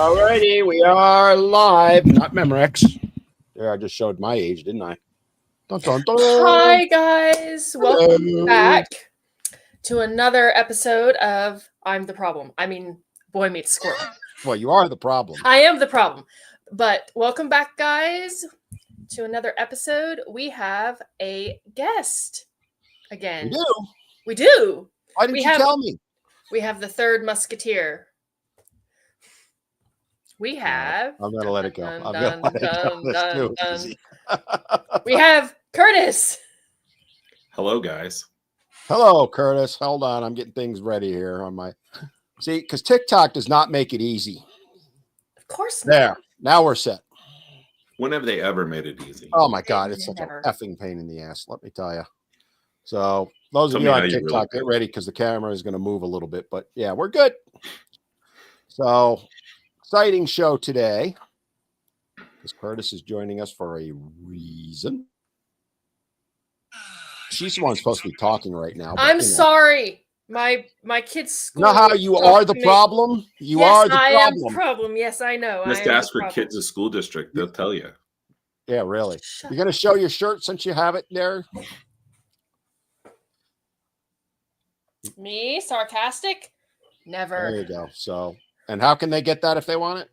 Alrighty, we are live. Not Memorex. There, I just showed my age, didn't I? Dun, dun, dun. Hi, guys. Welcome Hello. back to another episode of I'm the Problem. I mean, Boy Meets Squirrel. Well, you are the problem. I am the problem. But welcome back, guys, to another episode. We have a guest again. We do. We do. Why didn't you tell me? We have the third musketeer. We have... I'm going to let it go. I'm going to let it go. We have Kurtis. Hello, guys. Hello, Kurtis. Hold on. I'm getting things ready here on my... See, because TikTok does not make it easy. Of course not. There. Now we're set. When have they ever made it easy? Oh, my God. It's such Never. an effing pain in the ass. Let me tell you. So those of you on TikTok, get ready because the camera is going to move a little bit. But, yeah, we're good. So... exciting show today because Kurtis is joining us for a reason. She's the one supposed to be talking right now. I'm sorry. My kids' school. You know how you are the problem? You are the problem. I am the problem. Yes, I know. Just ask for kids at school district. They'll tell you. Yeah, really. You're going to show your shirt since you have it there? Me? Sarcastic? Never. There you go. So... and how can they get that if they want it?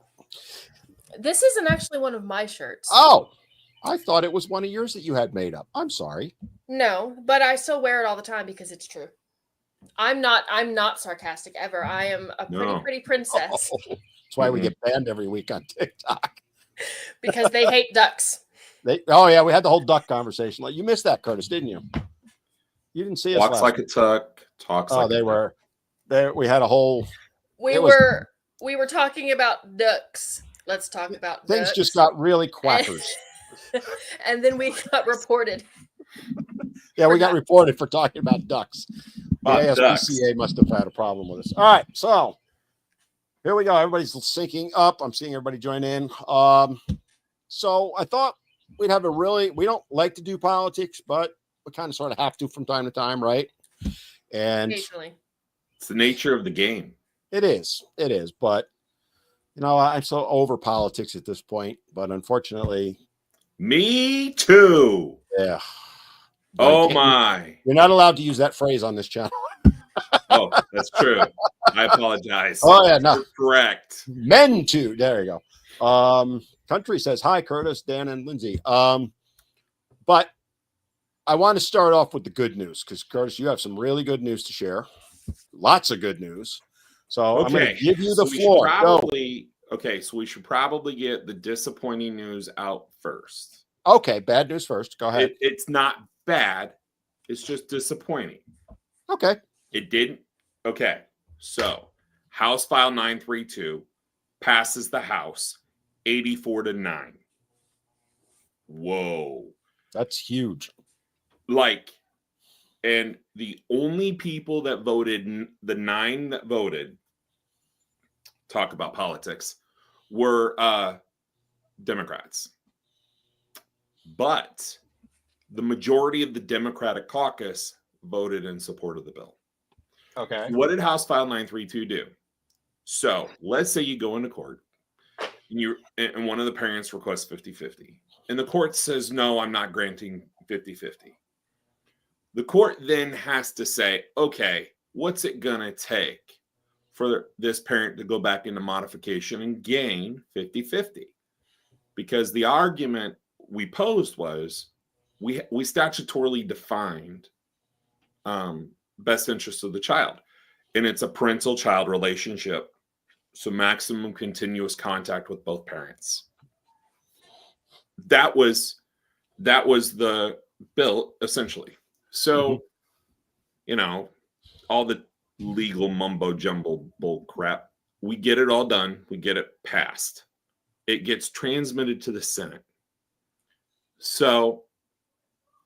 This isn't actually one of my shirts. Oh, I thought it was one of yours that you had made up. I'm sorry. No, but I still wear it all the time because it's true. I'm not sarcastic ever. I am a pretty princess. Oh, that's why we get banned every week on TikTok. Because they hate ducks. Oh yeah, we had the whole duck conversation. You missed that, Kurtis, didn't you? You didn't see us. Walks like a duck, talks like a duck. They were there. We had a whole... We were talking about ducks. Let's talk about things ducks. Just got really quackers. And then we got reported. Yeah, we got reported for talking about ducks. The ASPCA must have had a problem with us. All right, so here we go. Everybody's syncing up. I'm seeing everybody join in. So I thought we'd have we don't like to do politics, but we kind of sort of have to from time to time, right? And occasionally. It's the nature of the game. It is, but I'm so over politics at this point, but unfortunately. Me too. Yeah. Oh my. You're not allowed to use that phrase on this channel. Oh, that's true. I apologize. Oh yeah, no. You're correct. Men too. There you go. Country says, hi, Kurtis, Dan, and Lindsay. But I want to start off with the good news because Kurtis, you have some really good news to share. Lots of good news. So I'm going to give you the floor. So we should probably get the disappointing news out first. Okay, bad news first. Go ahead. It's not bad. It's just disappointing. Okay. It didn't. Okay. So House File 932 passes the House 84-9. Whoa. That's huge. And the only people that voted, the 9 that voted, talk about politics, were Democrats. But the majority of the Democratic caucus voted in support of the bill. Okay. What did House File 932 do? So let's say you go into court and one of the parents requests 50-50. And the court says, no, I'm not granting 50-50. The court then has to say, okay, what's it going to take for this parent to go back into modification and gain 50-50? Because the argument we posed was we statutorily defined best interest of the child. And it's a parental-child relationship. So maximum continuous contact with both parents. That was the bill, essentially. So, all the legal mumbo jumbo bull crap, we get it all done. We get it passed. It gets transmitted to the Senate. So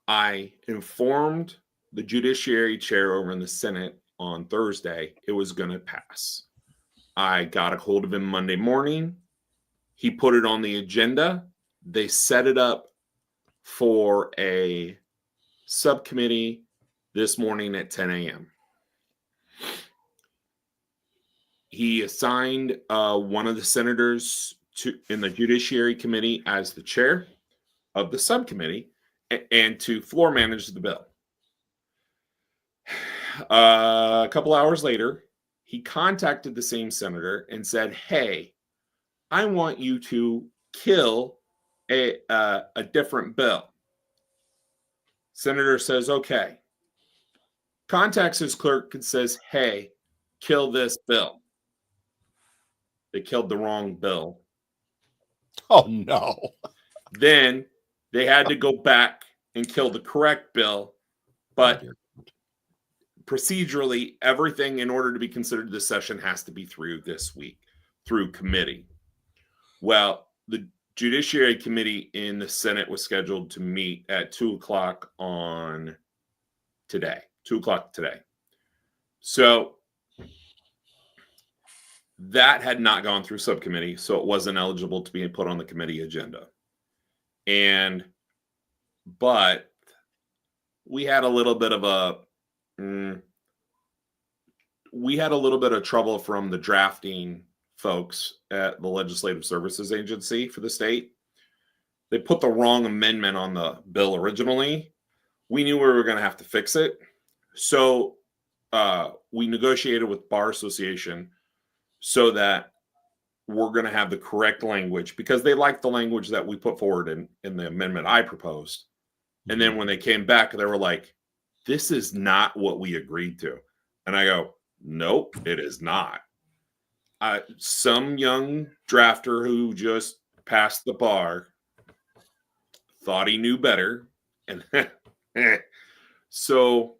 I informed the Judiciary Chair over in the Senate on Thursday it was going to pass. I got a hold of him Monday morning. He put it on the agenda. They set it up for a subcommittee this morning at 10 a.m. he assigned one of the senators in the Judiciary Committee as the chair of the subcommittee and to floor manage the bill. A couple hours later, he contacted the same senator and said, "Hey, I want you to kill a different bill." Senator says, "Okay." Contacts his clerk and says, "Hey, kill this bill." They killed the wrong bill. Oh, no. Then they had to go back and kill the correct bill. But procedurally, everything in order to be considered this session has to be through this week, through committee. Well, the Judiciary Committee in the Senate was scheduled to meet at 2 o'clock on today. 2 o'clock today. So that had not gone through subcommittee, so it wasn't eligible to be put on the committee agenda. But we had a little bit of trouble from the drafting folks at the Legislative Services Agency for the state. They put the wrong amendment on the bill originally. We knew we were going to have to fix it. So we negotiated with Bar Association so that we're going to have the correct language, because they liked the language that we put forward in the amendment I proposed. And then when they came back, they were like, "This is not what we agreed to." And I go, "Nope, it is not." Some young drafter who just passed the bar thought he knew better. And so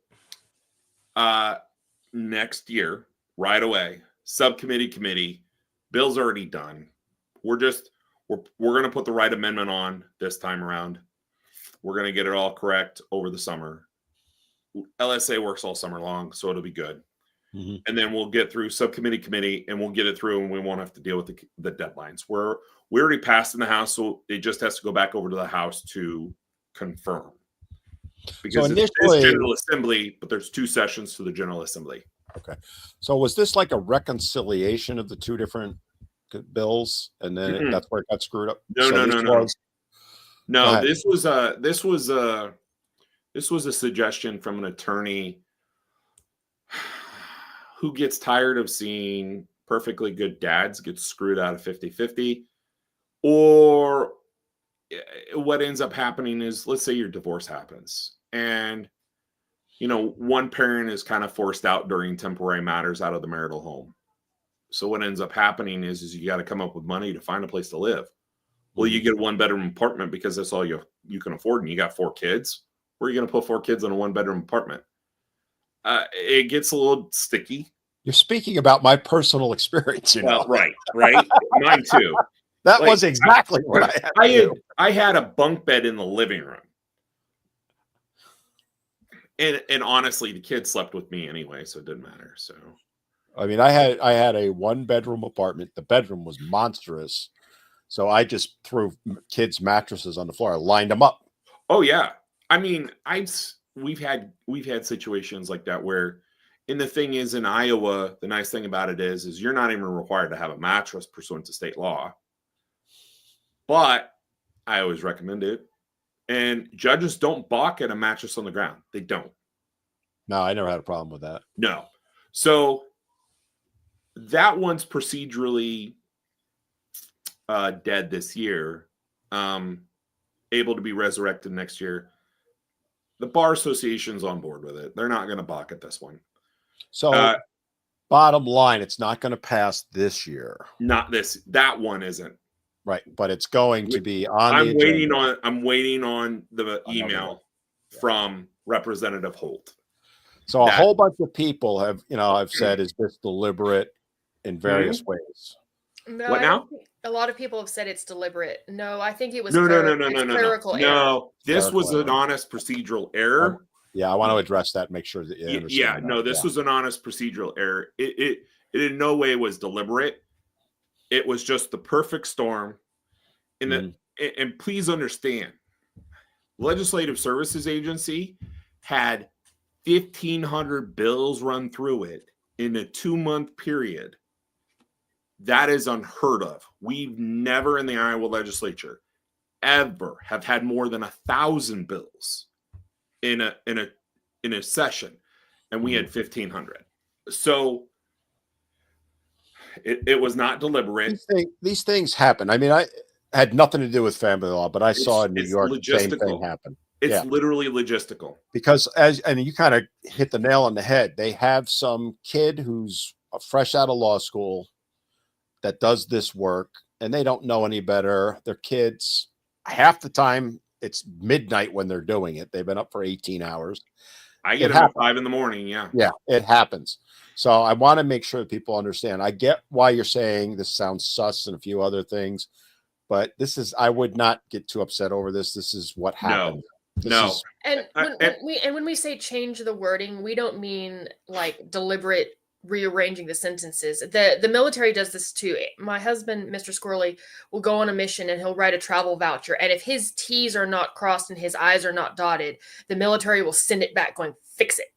next year, right away, subcommittee, committee, bill's already done. We're going to put the right amendment on this time around. We're going to get it all correct over the summer. LSA works all summer long, so it'll be good. Mm-hmm. And then we'll get through subcommittee, committee, and we'll get it through, and we won't have to deal with the deadlines. We already passed in the House, so it just has to go back over to the House to confirm. Because it's General Assembly, but there's 2 sessions to the General Assembly. Okay. So was this like a reconciliation of the 2 different bills, and then that's where it got screwed up? No. This was a suggestion from an attorney who gets tired of seeing perfectly good dads get screwed out of 50-50. Or what ends up happening is, let's say your divorce happens and one parent is kind of forced out during temporary matters out of the marital home. So what ends up happening is you got to come up with money to find a place to live. Well, you get a 1-bedroom apartment because that's all you can afford, and you got 4 kids. Where are you going to put 4 kids in a 1-bedroom apartment? It gets a little sticky. You're speaking about my personal experience, Well, right. Mine too. That was exactly what I had. I had a bunk bed in the living room. And honestly, the kids slept with me anyway, so it didn't matter. So, I mean, I had a 1-bedroom apartment. The bedroom was monstrous, so I just threw kids' mattresses on the floor. I lined them up. Oh yeah, I mean, we've had situations like that where, and the thing is, in Iowa, the nice thing about it is you're not even required to have a mattress pursuant to state law. But I always recommend it. And judges don't balk at a mattress on the ground. They don't. No, I never had a problem with that. No. So that one's procedurally dead this year, able to be resurrected next year. The Bar Association's on board with it. They're not going to balk at this one. So bottom line, it's not going to pass this year. That one isn't. Right, but it's going to be on. I'm waiting on the email from Representative Holt. So a whole bunch of people have said, is this deliberate in various ways? No, what now? A lot of people have said it's deliberate. No, I think it was clerical error. No, this was an honest procedural error. Yeah, I want to address that. Make sure that you understand. This was an honest procedural error. It in no way was deliberate. It was just the perfect storm. And please understand, Legislative Services Agency had 1,500 bills run through it in a 2-month period. That is unheard of. We've never in the Iowa legislature ever have had more than 1,000 bills in a session, and we had 1,500. So it was not deliberate. These things happen. I mean, I had nothing to do with family law, but I saw in New York the same thing happen. It's literally logistical. Because and you kind of hit the nail on the head. They have some kid who's fresh out of law school that does this work, and they don't know any better. Their kids, half the time, it's midnight when they're doing it. They've been up for 18 hours. I get up at 5 in the morning. Yeah. Yeah, it happens. So I want to make sure that people understand. I get why you're saying this sounds sus and a few other things, but I would not get too upset over this. This is what happened. When we say change the wording, we don't mean like deliberate rearranging the sentences. The military does this too. My husband, Mr. Squirrel, will go on a mission and he'll write a travel voucher. And if his T's are not crossed and his I's are not dotted, the military will send it back going, fix it.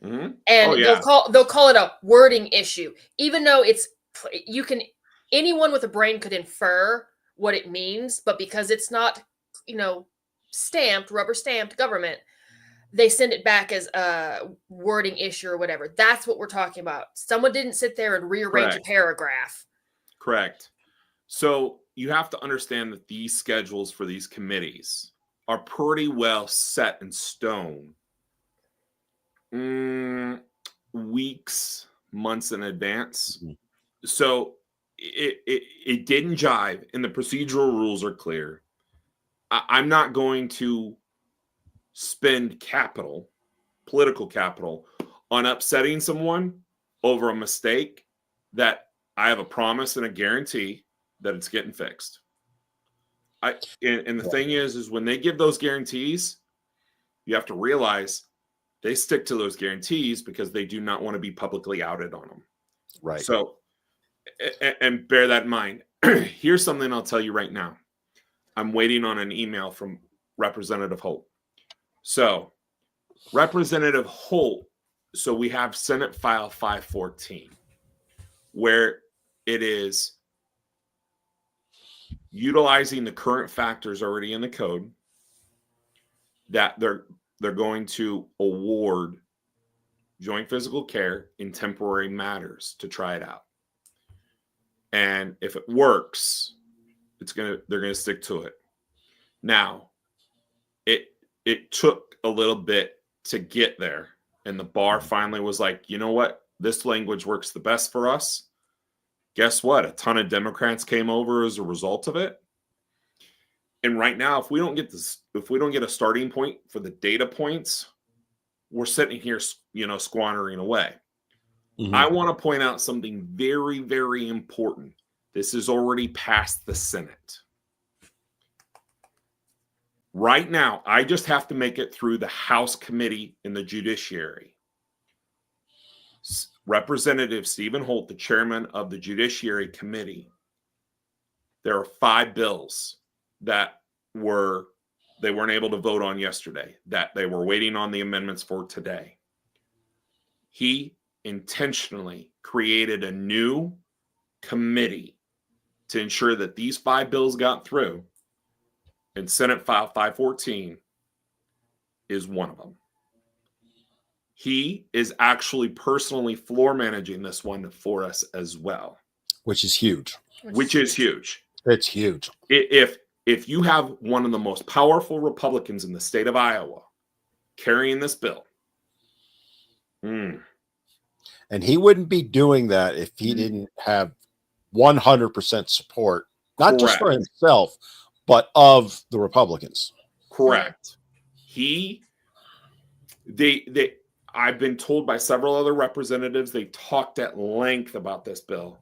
Mm-hmm. And they'll call it a wording issue, even though anyone with a brain could infer what it means, but because it's not, rubber stamped government, they send it back as a wording issue or whatever. That's what we're talking about. Someone didn't sit there and rearrange a paragraph. Correct. So you have to understand that these schedules for these committees are pretty well set in stone. Weeks, months in advance. Mm-hmm. So it didn't jive, and the procedural rules are clear. I'm not going to spend political capital, on upsetting someone over a mistake that I have a promise and a guarantee that it's getting fixed. And the thing is when they give those guarantees, you have to realize they stick to those guarantees because they do not want to be publicly outed on them. Right. So, and bear that in mind. Here's something I'll tell you right now. I'm waiting on an email from Representative Holt. So, Representative Holt, so we have Senate File 514, where it is utilizing the current factors already in the code that they're going to award joint physical care in temporary matters to try it out. And if it works, they're going to stick to it. Now, it took a little bit to get there, and the bar finally was like, you know what? This language works the best for us. Guess what? A ton of Democrats came over as a result of it. And right now, if we don't get a starting point for the data points, we're sitting here, squandering away. Mm-hmm. I want to point out something very, very important. This is already past the Senate. Right now, I just have to make it through the House committee in the Judiciary. Representative Stephen Holt, the chairman of the Judiciary Committee, there are 5 bills that they weren't able to vote on yesterday, that they were waiting on the amendments for today. He intentionally created a new committee to ensure that these 5 bills got through, and Senate File 514 is one of them. He is actually personally floor managing this one for us as well. Which is huge. It's huge. If you have one of the most powerful Republicans in the state of Iowa carrying this bill. And he wouldn't be doing that if he didn't have 100% support, not just for himself, but of the Republicans. Correct. I've been told by several other representatives, they talked at length about this bill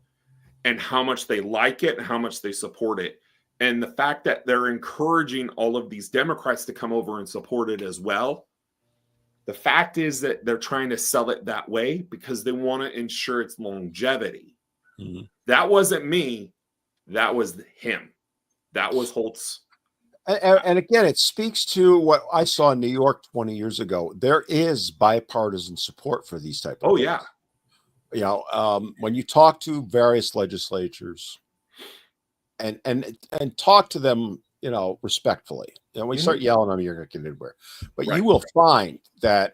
and how much they like it and how much they support it. And the fact that they're encouraging all of these Democrats to come over and support it as well. The fact is that they're trying to sell it that way because they want to ensure its longevity. Mm-hmm. That wasn't me. That was him. That was Holtz. And again, it speaks to what I saw in New York 20 years ago. There is bipartisan support for these type of things. Yeah. when you talk to various legislatures and talk to them, respectfully, when you start yelling at them, you're going to get anywhere. But you will find that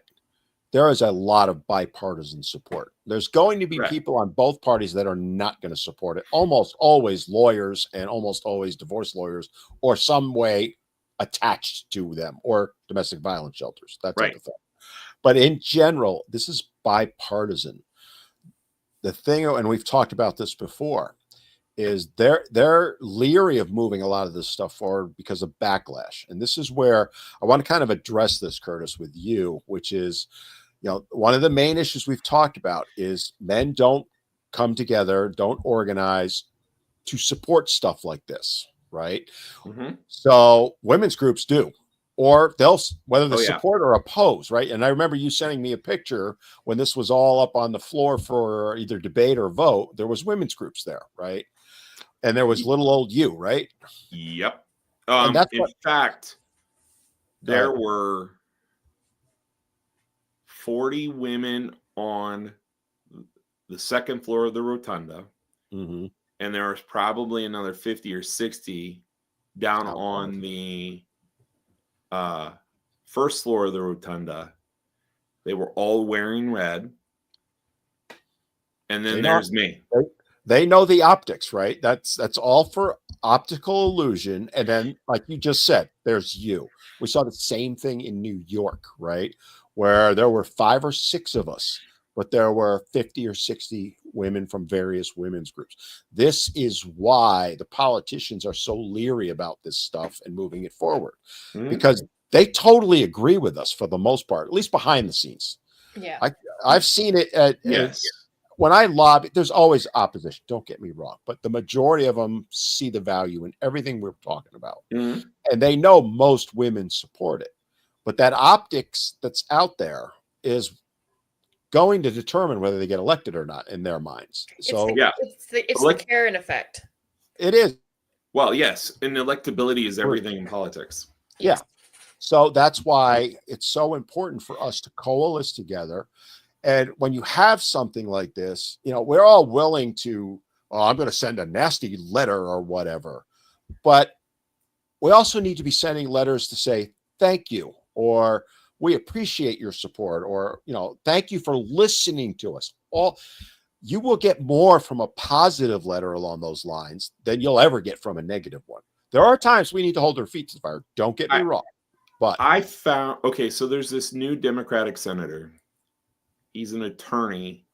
there is a lot of bipartisan support. There's going to be people on both parties that are not going to support it. Almost always lawyers and almost always divorce lawyers or some way attached to them or domestic violence shelters, that type of thing. But in general, this is bipartisan. The thing, and we've talked about this before, is they're leery of moving a lot of this stuff forward because of backlash. And this is where I want to kind of address this, Kurtis, with you, which is, one of the main issues we've talked about is men don't come together, don't organize to support stuff like this, right? So women's groups do, or they'll, whether they support or oppose, right? And I remember you sending me a picture when this was all up on the floor for either debate or vote. There was women's groups there, right? And there was little old you, right? Yep. In fact, there were 40 women on the second floor of the rotunda. And there was probably another 50 or 60 down on the first floor of the rotunda. They were all wearing red. And then there's me. They know the optics, right? That's all for optical illusion. And then, like you just said, there's you. We saw the same thing in New York, right? Where there were 5 or 6 of us, but there were 50 or 60 women from various women's groups. This is why the politicians are so leery about this stuff and moving it forward, because they totally agree with us for the most part, at least behind the scenes. Yeah. I've seen it at when I lobby, there's always opposition. Don't get me wrong, but the majority of them see the value in everything we're talking about, and they know most women support it. But that optics that's out there is going to determine whether they get elected or not in their minds. So it's the Karen effect. It is. Well, yes, and electability is everything in politics. Yeah. So that's why it's so important for us to coalesce together. And when you have something like this, we're all willing to, I'm going to send a nasty letter or whatever. But we also need to be sending letters to say, thank you, or we appreciate your support, or, thank you for listening to us. You will get more from a positive letter along those lines than you'll ever get from a negative one. There are times we need to hold our feet to the fire. Don't get me wrong. But I found, so there's this new Democratic senator. He's an attorney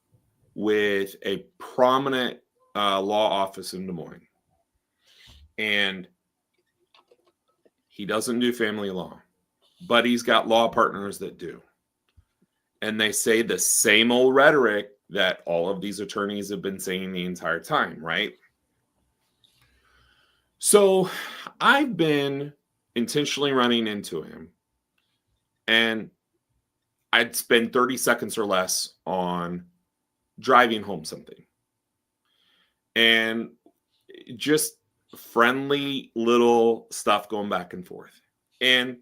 with a prominent law office in Des Moines. And he doesn't do family law, but he's got law partners that do. And they say the same old rhetoric that all of these attorneys have been saying the entire time, right? So I've been intentionally running into him, and I'd spend 30 seconds or less on driving home something. And just friendly little stuff going back and forth. And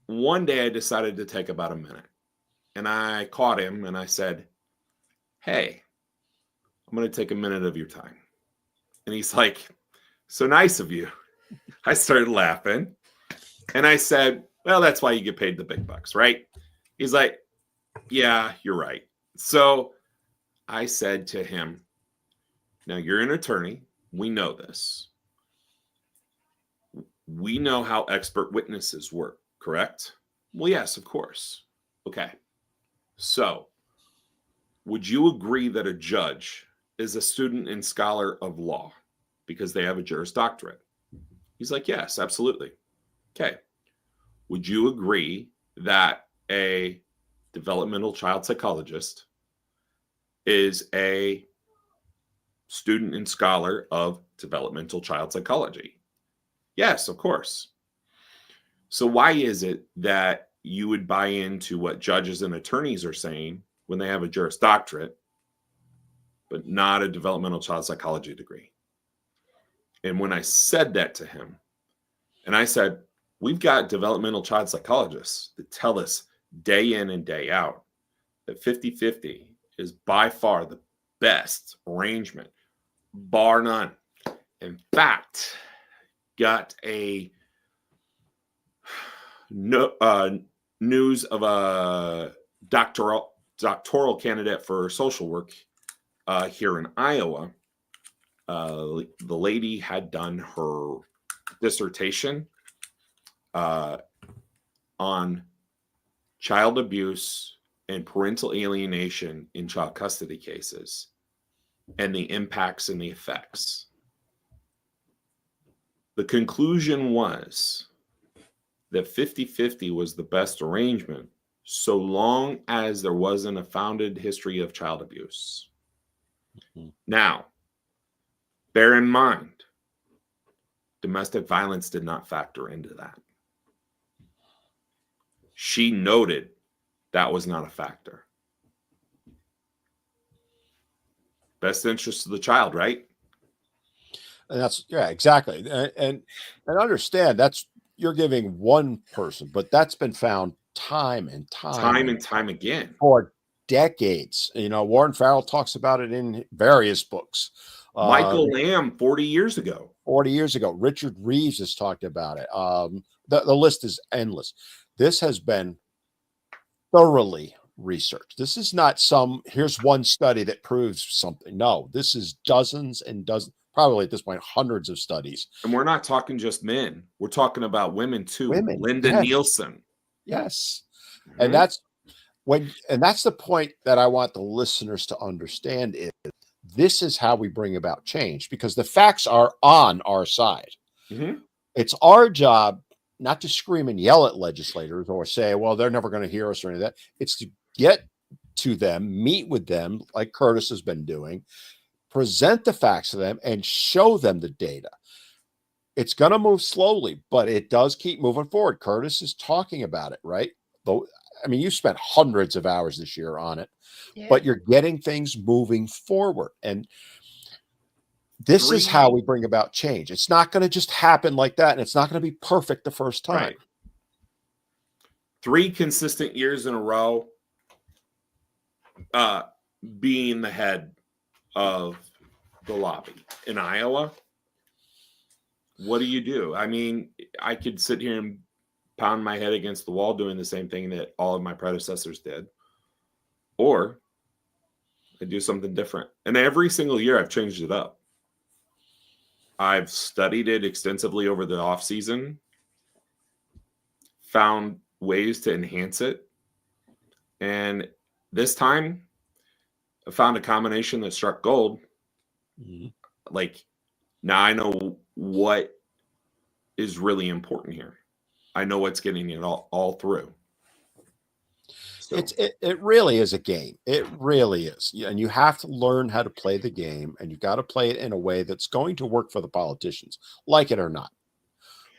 one day I decided to take about a minute. And I caught him and I said, hey, I'm going to take a minute of your time. And he's like, so nice of you. I started laughing. And I said, well, that's why you get paid the big bucks, right? He's like, yeah, you're right. So I said to him, now you're an attorney. We know this. We know how expert witnesses work, correct? Well, yes, of course. Okay. So would you agree that a judge is a student and scholar of law because they have a Juris Doctorate? He's like, yes, absolutely. Okay. Would you agree that a developmental child psychologist is a student and scholar of developmental child psychology? Yes, of course. So why is it that you would buy into what judges and attorneys are saying when they have a Juris Doctorate, but not a developmental child psychology degree? And when I said that to him, and I said, we've got developmental child psychologists that tell us day in and day out that 50-50 is by far the best arrangement, bar none. In fact, got a news of a doctoral candidate for social work here in Iowa. The lady had done her dissertation on child abuse and parental alienation in child custody cases and the impacts and the effects. The conclusion was that 50-50 was the best arrangement so long as there wasn't a founded history of child abuse. Mm-hmm. Now, bear in mind, domestic violence did not factor into that. She noted that was not a factor. Best interest of the child, right? And that's, yeah, exactly. And understand you're giving one person, but that's been found time and time again for decades. Warren Farrell talks about it in various books. Michael Lamb 40 years ago. Richard Reeves has talked about it. The list is endless. This has been thoroughly researched. This is not here's one study that proves something. No, this is dozens and dozens, probably at this point, hundreds of studies. And we're not talking just men. We're talking about women too. Linda yes. Nielsen. Yes. Mm-hmm. And that's the point that I want the listeners to understand is this is how we bring about change, because the facts are on our side. Mm-hmm. It's our job not to scream and yell at legislators or say, well, they're never going to hear us or any of that. It's to get to them, meet with them, like Kurtis has been doing, present the facts to them and show them the data. It's going to move slowly, but it does keep moving forward. Kurtis is talking about it, right? I mean, you spent hundreds of hours this year on it, but you're getting things moving forward. And this is how we bring about change. It's not going to just happen like that, and it's not going to be perfect the first time. Right. 3 consistent years in a row being the head of the lobby in Iowa. What do? I mean, I could sit here and pound my head against the wall doing the same thing that all of my predecessors did. Or I do something different. And every single year I've changed it up. I've studied it extensively over the off season, found ways to enhance it. And this time I found a combination that struck gold. Mm-hmm. Like, now I know what is really important here. I know what's getting it all through. So. It really is a game. It really is. And you have to learn how to play the game, and you've got to play it in a way that's going to work for the politicians, like it or not.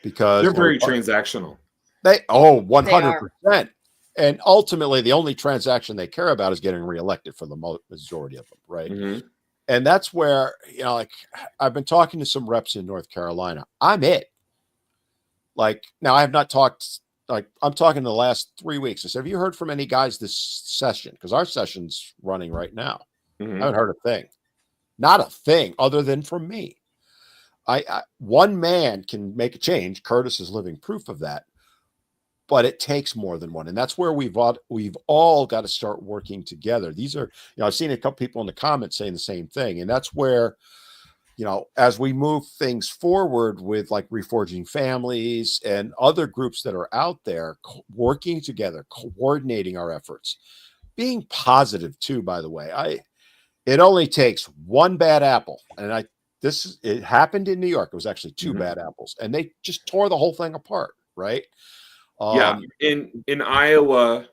Because they're very transactional. 100%. And ultimately, the only transaction they care about is getting reelected for the majority of them, right? Mm-hmm. And that's where, like, I've been talking to some reps in North Carolina. I'm it. Like, now I have not talked, like, I'm talking the last 3 weeks. I said, have you heard from any guys this session? Because our session's running right now. Mm-hmm. I haven't heard a thing. Not a thing other than from me. One man can make a change. Kurtis is living proof of that. But it takes more than one. And that's where we've all got to start working together. These are, I've seen a couple people in the comments saying the same thing. And that's where, as we move things forward with like Reforging Families and other groups that are out there working together, coordinating our efforts, being positive too, by the way. It only takes one bad apple. And it happened in New York. It was actually 2 mm-hmm. bad apples. And they just tore the whole thing apart, right? In Iowa,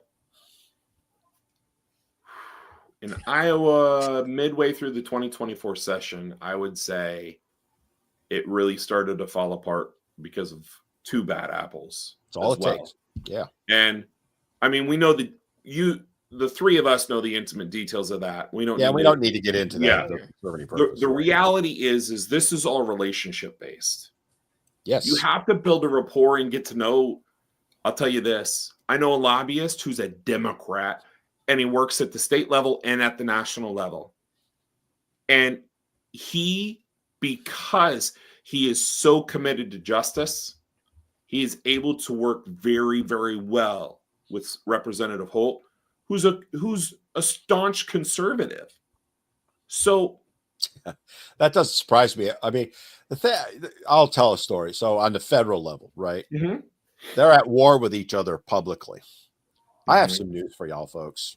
midway through the 2024 session, I would say it really started to fall apart because of 2 bad apples. That's all it takes. Yeah. And I mean, we know that the 3 of us know the intimate details of that. We don't need to get into that. The reality is this is all relationship based. Yes. You have to build a rapport and get to know. I'll tell you this. I know a lobbyist who's a Democrat, and he works at the state level and at the national level. And because he is so committed to justice, he is able to work very, very well with Representative Holt, who's a staunch conservative. So that doesn't surprise me. I mean, I'll tell a story. So on the federal level, right? Mm-hmm. They're at war with each other publicly. Mm-hmm. I have some news for y'all folks.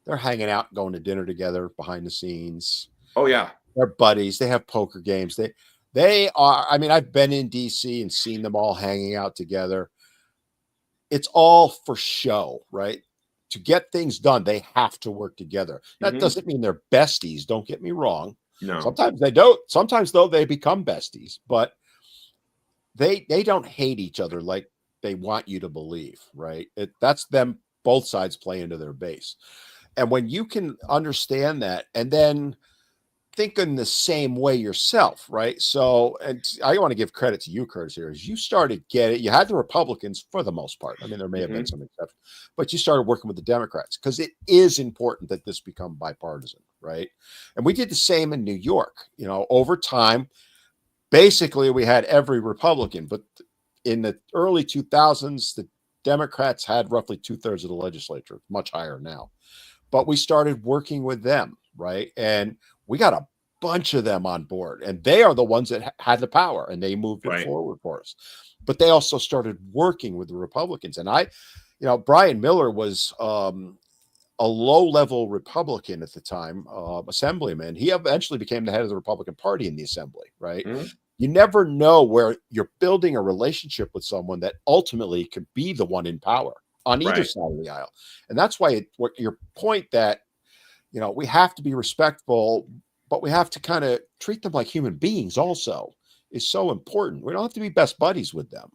They're hanging out, going to dinner together behind the scenes. Oh yeah. They're buddies. They have poker games. They are, I mean, I've been in DC and seen them all hanging out together. It's all for show, right? To get things done, they have to work together. That doesn't mean they're besties. Don't get me wrong. No. Sometimes they don't. Sometimes, though, they become besties. But they don't hate each other like they want you to believe, right? That's them, both sides play into their base. And when you can understand that and then think in the same way yourself, right? So, and I want to give credit to you, Kurtis, here, is you started getting, you had the Republicans for the most part. I mean, there may have been some exceptions, but you started working with the Democrats because it is important that this become bipartisan, right? And we did the same in New York. You know, over time, basically we had every Republican, but in the early 2000s, the Democrats had roughly 2/3 of the legislature, much higher now. But we started working with them, right? And we got a bunch of them on board, and they are the ones that had the power, and they moved it forward for us. But they also started working with the Republicans. And Brian Miller was a low-level Republican at the time, assemblyman. He eventually became the head of the Republican Party in the assembly, right? Mm-hmm. You never know where you're building a relationship with someone that ultimately could be the one in power on either side of the aisle. And that's why what your point that, we have to be respectful, but we have to kind of treat them like human beings also is so important. We don't have to be best buddies with them.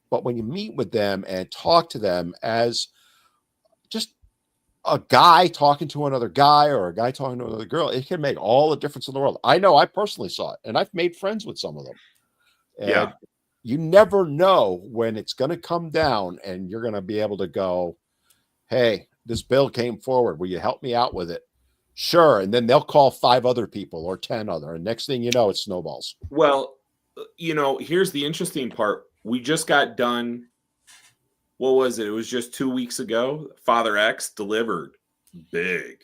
But when you meet with them and talk to them as just a guy talking to another guy or a guy talking to another girl, it can make all the difference in the world. I know I personally saw it, and I've made friends with some of them. And you never know when it's going to come down and you're going to be able to go, hey, this bill came forward. Will you help me out with it? Sure. And then they'll call 5 other people or 10 other. And next thing you know, it snowballs. Well, here's the interesting part. We just got done. What was it? It was just 2 weeks ago. Father X delivered big.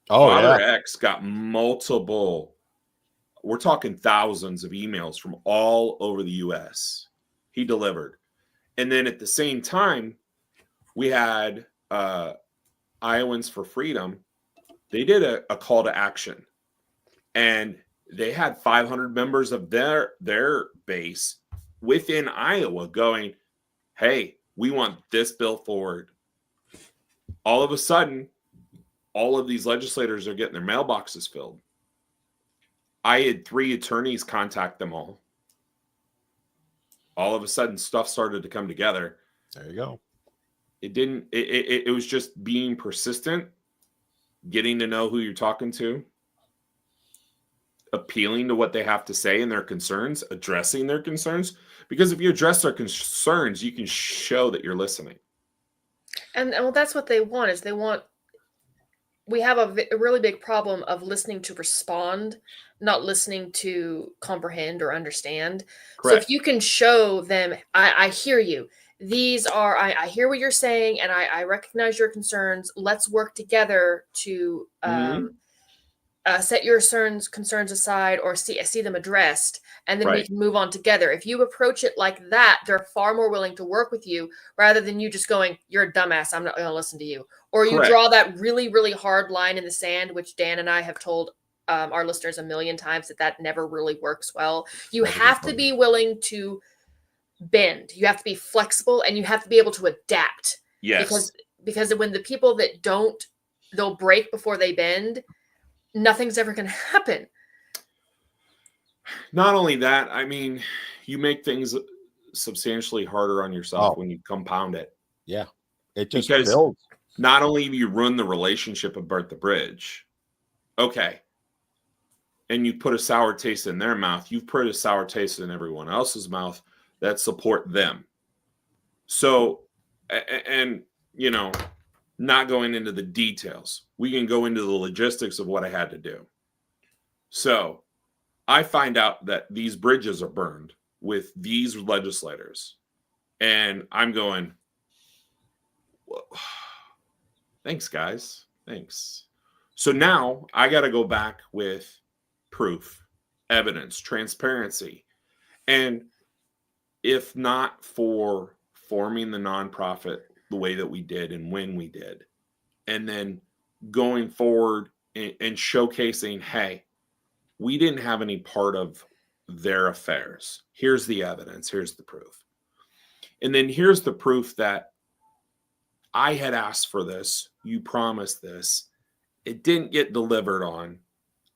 Father X got multiple. We're talking thousands of emails from all over the U.S. He delivered. And then at the same time, we had Iowans for Freedom. They did a call to action. And they had 500 members of their base within Iowa going, hey, we want this bill forward. All of a sudden, all of these legislators are getting their mailboxes filled. I had 3 attorneys contact them all. All of a sudden, stuff started to come together. There you go. It was just being persistent, getting to know who you're talking to, appealing to what they have to say and their concerns, addressing their concerns. Because if you address their concerns, you can show that you're listening. And well, that's what they want. We have a really big problem of listening to respond, not listening to comprehend or understand. Correct. So if you can show them, I hear you. These are, I hear what you're saying, and I recognize your concerns. Let's work together to set your concerns aside or see them addressed, and then we can move on together. If you approach it like that, they're far more willing to work with you rather than you just going, you're a dumbass, I'm not going to listen to you. Or you draw that really, really hard line in the sand, which Dan and I have told our listeners a million times that never really works well. You have to be willing to bend. You have to be flexible, and you have to be able to adapt. Yes. Because when the people that don't, they'll break before they bend, nothing's ever going to happen. Not only that, I mean, you make things substantially harder on yourself when you compound it. Yeah. It just builds. Not only do you ruin the relationship and burn the bridge, okay, and you put a sour taste in their mouth, you've put a sour taste in everyone else's mouth that support them. So, and not going into the details. We can go into the logistics of what I had to do. So I find out that these bridges are burned with these legislators. And I'm going, whoa. Thanks, guys. Thanks. So now I got to go back with proof, evidence, transparency. And if not for forming the nonprofit the way that we did and when we did, and then going forward and showcasing, hey, we didn't have any part of their affairs. Here's the evidence. Here's the proof. And then here's the proof that I had asked for this. You promised this. It didn't get delivered on.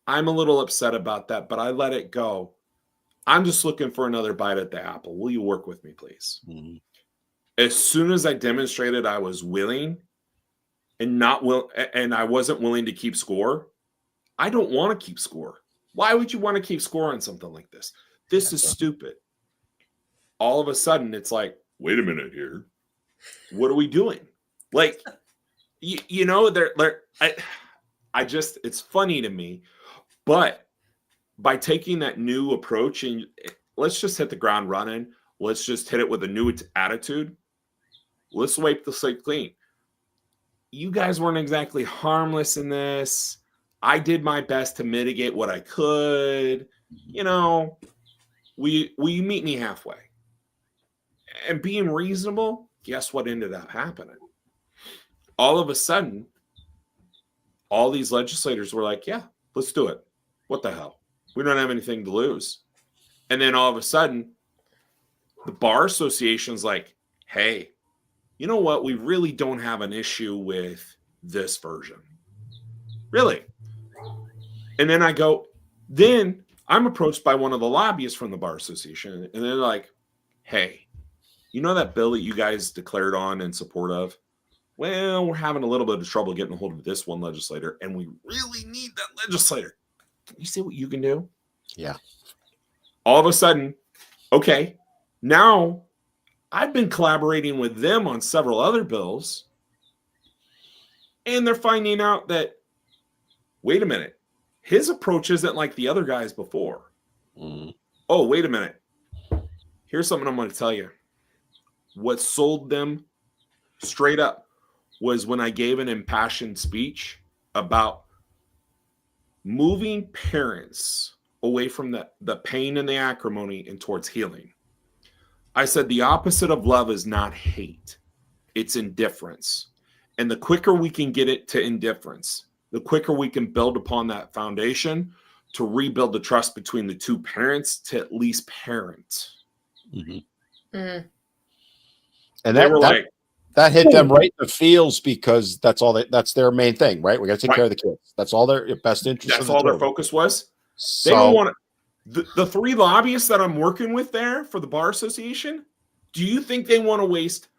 I'm a little upset about that, but I let it go. I'm just looking for another bite at the apple. Will you work with me, please? Mm-hmm. As soon as I demonstrated I was willing and I wasn't willing to keep score, I don't want to keep score. Why would you want to keep score on something like this? This is stupid. All of a sudden, it's like, wait a minute here. What are we doing? Like, it's funny to me, but by taking that new approach and let's just hit the ground running, let's just hit it with a new attitude. Let's wipe the slate clean. You guys weren't exactly harmless in this. I did my best to mitigate what I could. Will you meet me halfway? And being reasonable, guess what ended up happening? All of a sudden, all these legislators were like, yeah, let's do it. What the hell? We don't have anything to lose. And then all of a sudden, the Bar Association's like, hey, you know what? We really don't have an issue with this version. Really? And then then I'm approached by one of the lobbyists from the Bar Association, and they're like, hey, you know that bill that you guys declared on in support of? Well, we're having a little bit of trouble getting a hold of this one legislator, and we really need that legislator. Can you see what you can do? Yeah. All of a sudden, okay, now I've been collaborating with them on several other bills, and they're finding out that, wait a minute, his approach isn't like the other guys before. Mm. Oh, wait a minute. Here's something I'm going to tell you. What sold them straight up was when I gave an impassioned speech about moving parents away from the pain and the acrimony and towards healing. I said the opposite of love is not hate. It's indifference. And the quicker we can get it to indifference, the quicker we can build upon that foundation to rebuild the trust between the two parents to at least parent. Mm-hmm. Mm. And that hit them right in the feels because that's their main thing, right? We got to take care of the kids. That's all their best interest. That's all their focus was. They don't want to. The three lobbyists that I'm working with there for the Bar Association, do you think they want to waste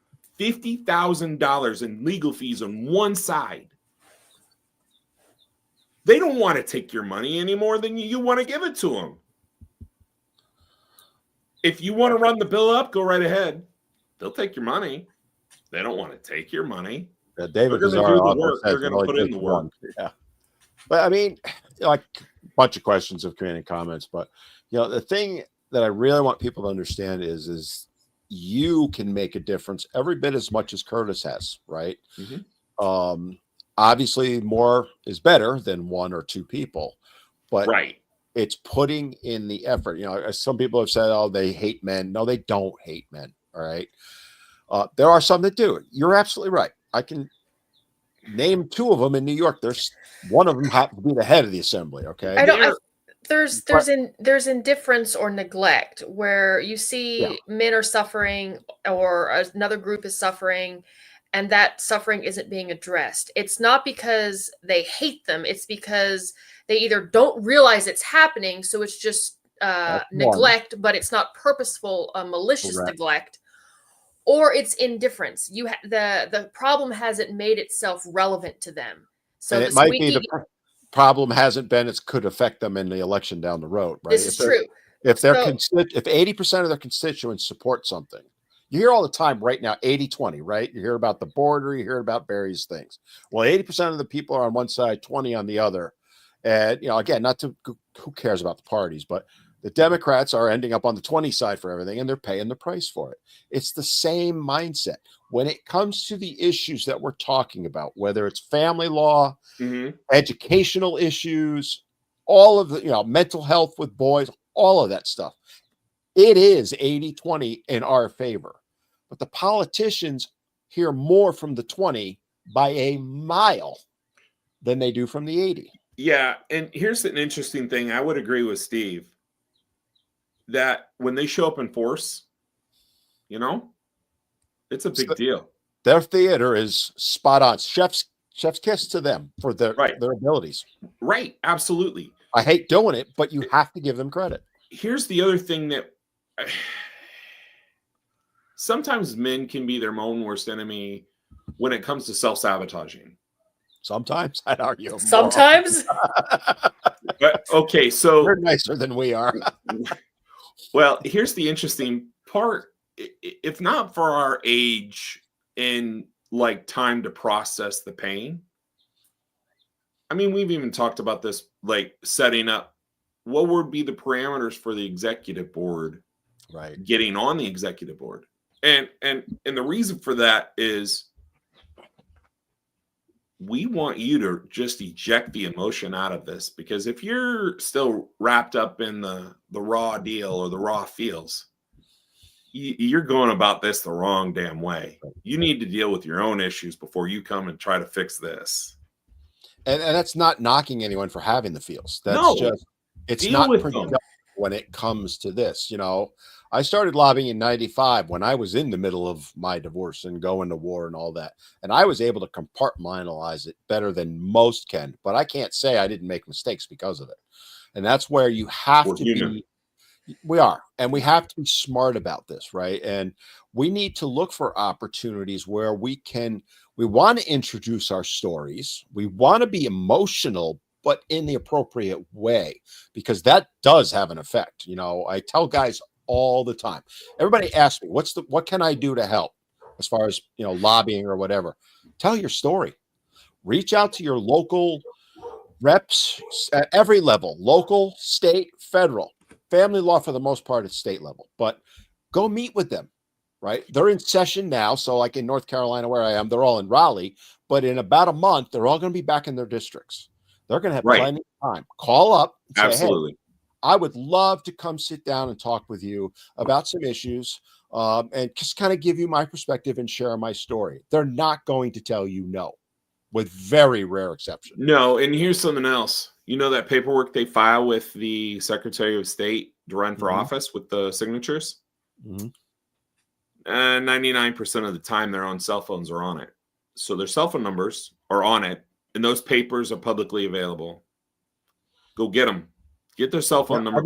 $50,000 in legal fees on one side? They don't want to take your money any more than you want to give it to them. If you want to run the bill up, go right ahead. They'll take your money. They don't want to take your money. Yeah, David, they're going to do the work. They're going to put in the work. Yeah. But I mean, like a bunch of questions have come in and comments, but the thing that I really want people to understand is you can make a difference every bit as much as Kurtis has, right? Mm-hmm. Obviously more is better than one or two people, but it's putting in the effort. Some people have said, oh, they hate men. No, they don't hate men. All right. There are some that do. You're absolutely right. I can name two of them in New York. There's one of them happens to be the head of the assembly. Okay. There's indifference or neglect where you see men are suffering or another group is suffering and that suffering isn't being addressed. It's not because they hate them. It's because they either don't realize it's happening. So it's just neglect, but it's not purposeful, malicious neglect. Or it's indifference. The problem hasn't made itself relevant to them. So it might be the problem hasn't been it could affect them in the election down the road, right? This is true. If 80% of their constituents support something, You hear all the time right now, 80-20, right? You hear about the border, you hear about various things. Well, 80% of the people are on one side, 20 on the other. And, again, not to, who cares about the parties, but the Democrats are ending up on the 20 side for everything, and they're paying the price for it. It's the same mindset. When it comes to the issues that we're talking about, whether it's family law, educational issues, all of the, mental health with boys, all of that stuff, it is 80-20 in our favor. But the politicians hear more from the 20 by a mile than they do from the 80. Yeah. And here's an interesting thing. I would agree with Steve that when they show up in force, it's a big deal. Their theater is spot on. Chef's kiss to them for their abilities. Right. Absolutely. I hate doing it, but you have to give them credit. Here's the other thing that sometimes men can be their own worst enemy when it comes to self-sabotaging. Sometimes, I'd argue. Sometimes. But, okay, so they're nicer than we are. Well, here's the interesting part. If not for our age and like time to process the pain, I mean, we've even talked about this, like setting up what would be the parameters for the executive board, right? Getting on the executive board. And the reason for that is we want you to just eject the emotion out of this, because if you're still wrapped up in the raw deal or the raw feels, you're going about this the wrong damn way. You need to deal with your own issues before you come and try to fix this. And that's not knocking anyone for having the feels. That's just, it's not productive when it comes to this. I started lobbying in 95 when I was in the middle of my divorce and going to war and all that. And I was able to compartmentalize it better than most can, but I can't say I didn't make mistakes because of it. And that's where you have to be. We are, and we have to be smart about this, right? And we need to look for opportunities where we want to introduce our stories. We want to be emotional, but in the appropriate way, because that does have an effect. I tell guys all the time, everybody asks me, what can I do to help as far as, lobbying or whatever? Tell your story. Reach out to your local reps at every level, local, state, federal. Family law, for the most part, at state level, but go meet with them, right? They're in session now. So like in North Carolina, where I am, they're all in Raleigh, but in about a month, they're all going to be back in their districts. They're going to have plenty of time. Call up and say, hey, I would love to come sit down and talk with you about some issues and just kind of give you my perspective and share my story. They're not going to tell you no, with very rare exception. No, and here's something else. That paperwork they file with the Secretary of State to run for office with the signatures? 99% of the time, their own cell phones are on it. So their cell phone numbers are on it, and those papers are publicly available. Go get them. Get their cell phone number.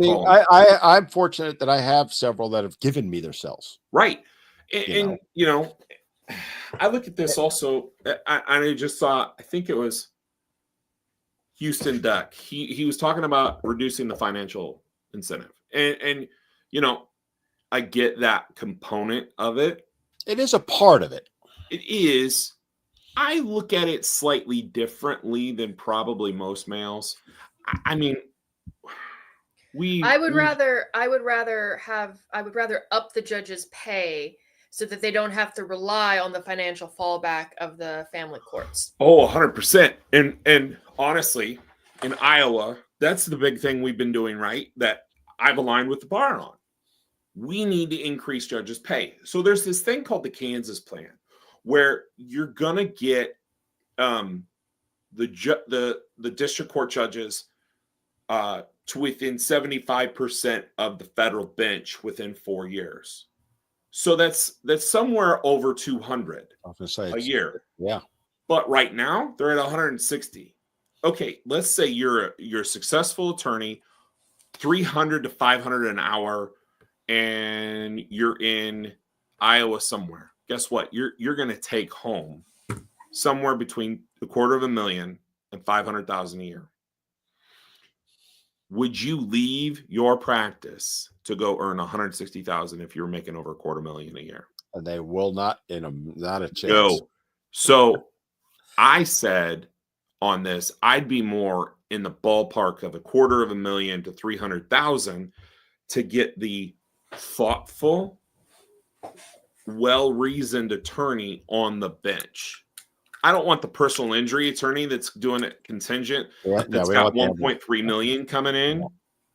I'm fortunate that I have several that have given me their cells. Right. And I look at this also. I just saw, I think it was Houston Duck. He was talking about reducing the financial incentive. And I get that component of it. It is a part of it. It is. I look at it slightly differently than probably most males. I mean, I would rather up the judge's pay so that they don't have to rely on the financial fallback of the family courts. Oh, 100%. And honestly, in Iowa, that's the big thing we've been doing, right? That I've aligned with the bar on. We need to increase judges' pay. So there's this thing called the Kansas plan, where you're gonna get the district court judges to within 75% of the federal bench within 4 years. So that's somewhere over 200 a year. Yeah. But right now they're at 160. Okay, let's say you're a successful attorney, 300 to 500 an hour, and you're in Iowa somewhere. Guess what? You're going to take home somewhere between $250,000 and $500,000 a year. Would you leave your practice to go earn $160,000 if you're making over $250,000 a year? And they will not not a chance. No. So I said on this, I'd be more in the ballpark of $250,000 to $300,000 to get the thoughtful, well-reasoned attorney on the bench. I don't want the personal injury attorney that's doing it contingent, that's got 1.3 million coming in.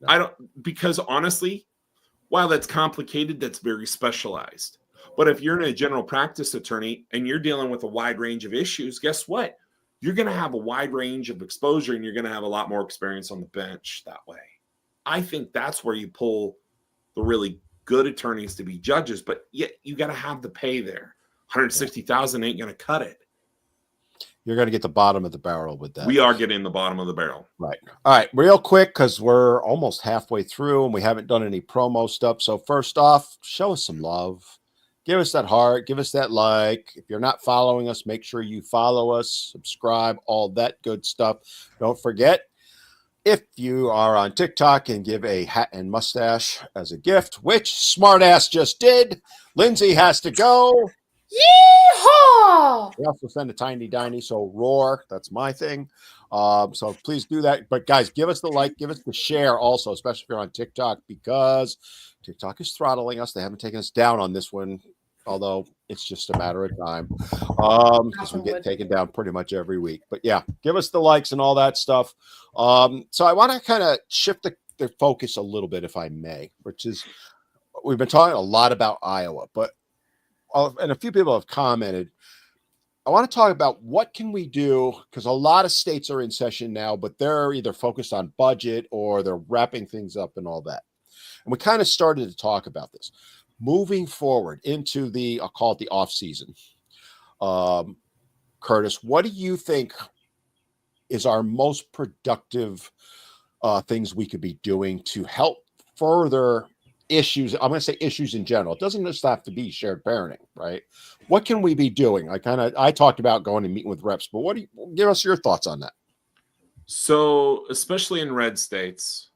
I don't, because honestly, while that's complicated, that's very specialized. But if you're in a general practice attorney and you're dealing with a wide range of issues, guess what? You're going to have a wide range of exposure and you're going to have a lot more experience on the bench that way. I think that's where you pull the really good attorneys to be judges, but yet you got to have the pay there. 160,000 ain't going to cut it. You're going to get the bottom of the barrel with that. We are getting the bottom of the barrel. Right. All right. Real quick, because we're almost halfway through and we haven't done any promo stuff. So first off, show us some love. Give us that heart. Give us that like. If you're not following us, make sure you follow us, subscribe, all that good stuff. Don't forget, if you are on TikTok, and give a hat and mustache as a gift, which smartass just did. Lindsay has to go. Yeehaw! We also send a tiny diny, so roar. That's my thing. So please do that. But guys, give us the like, give us the share also, especially if you're on TikTok, because TikTok is throttling us. They haven't taken us down on this one, although it's just a matter of time. Because we get taken down pretty much every week. But yeah, give us the likes and all that stuff. So I want to kind of shift the focus a little bit, if I may, which is, we've been talking a lot about Iowa, but and a few people have commented. I want to talk about what can we do, because a lot of states are in session now, but they're either focused on budget or they're wrapping things up and all that. And we kind of started to talk about this. Moving forward into the, I'll call it the off season. Kurtis, what do you think is our most productive things we could be doing to help further issues? I'm going to say issues in general. It doesn't just have to be shared parenting, right? What can we be doing? I talked about going and meeting with reps, but what do you give us your thoughts on that? So, especially in red states,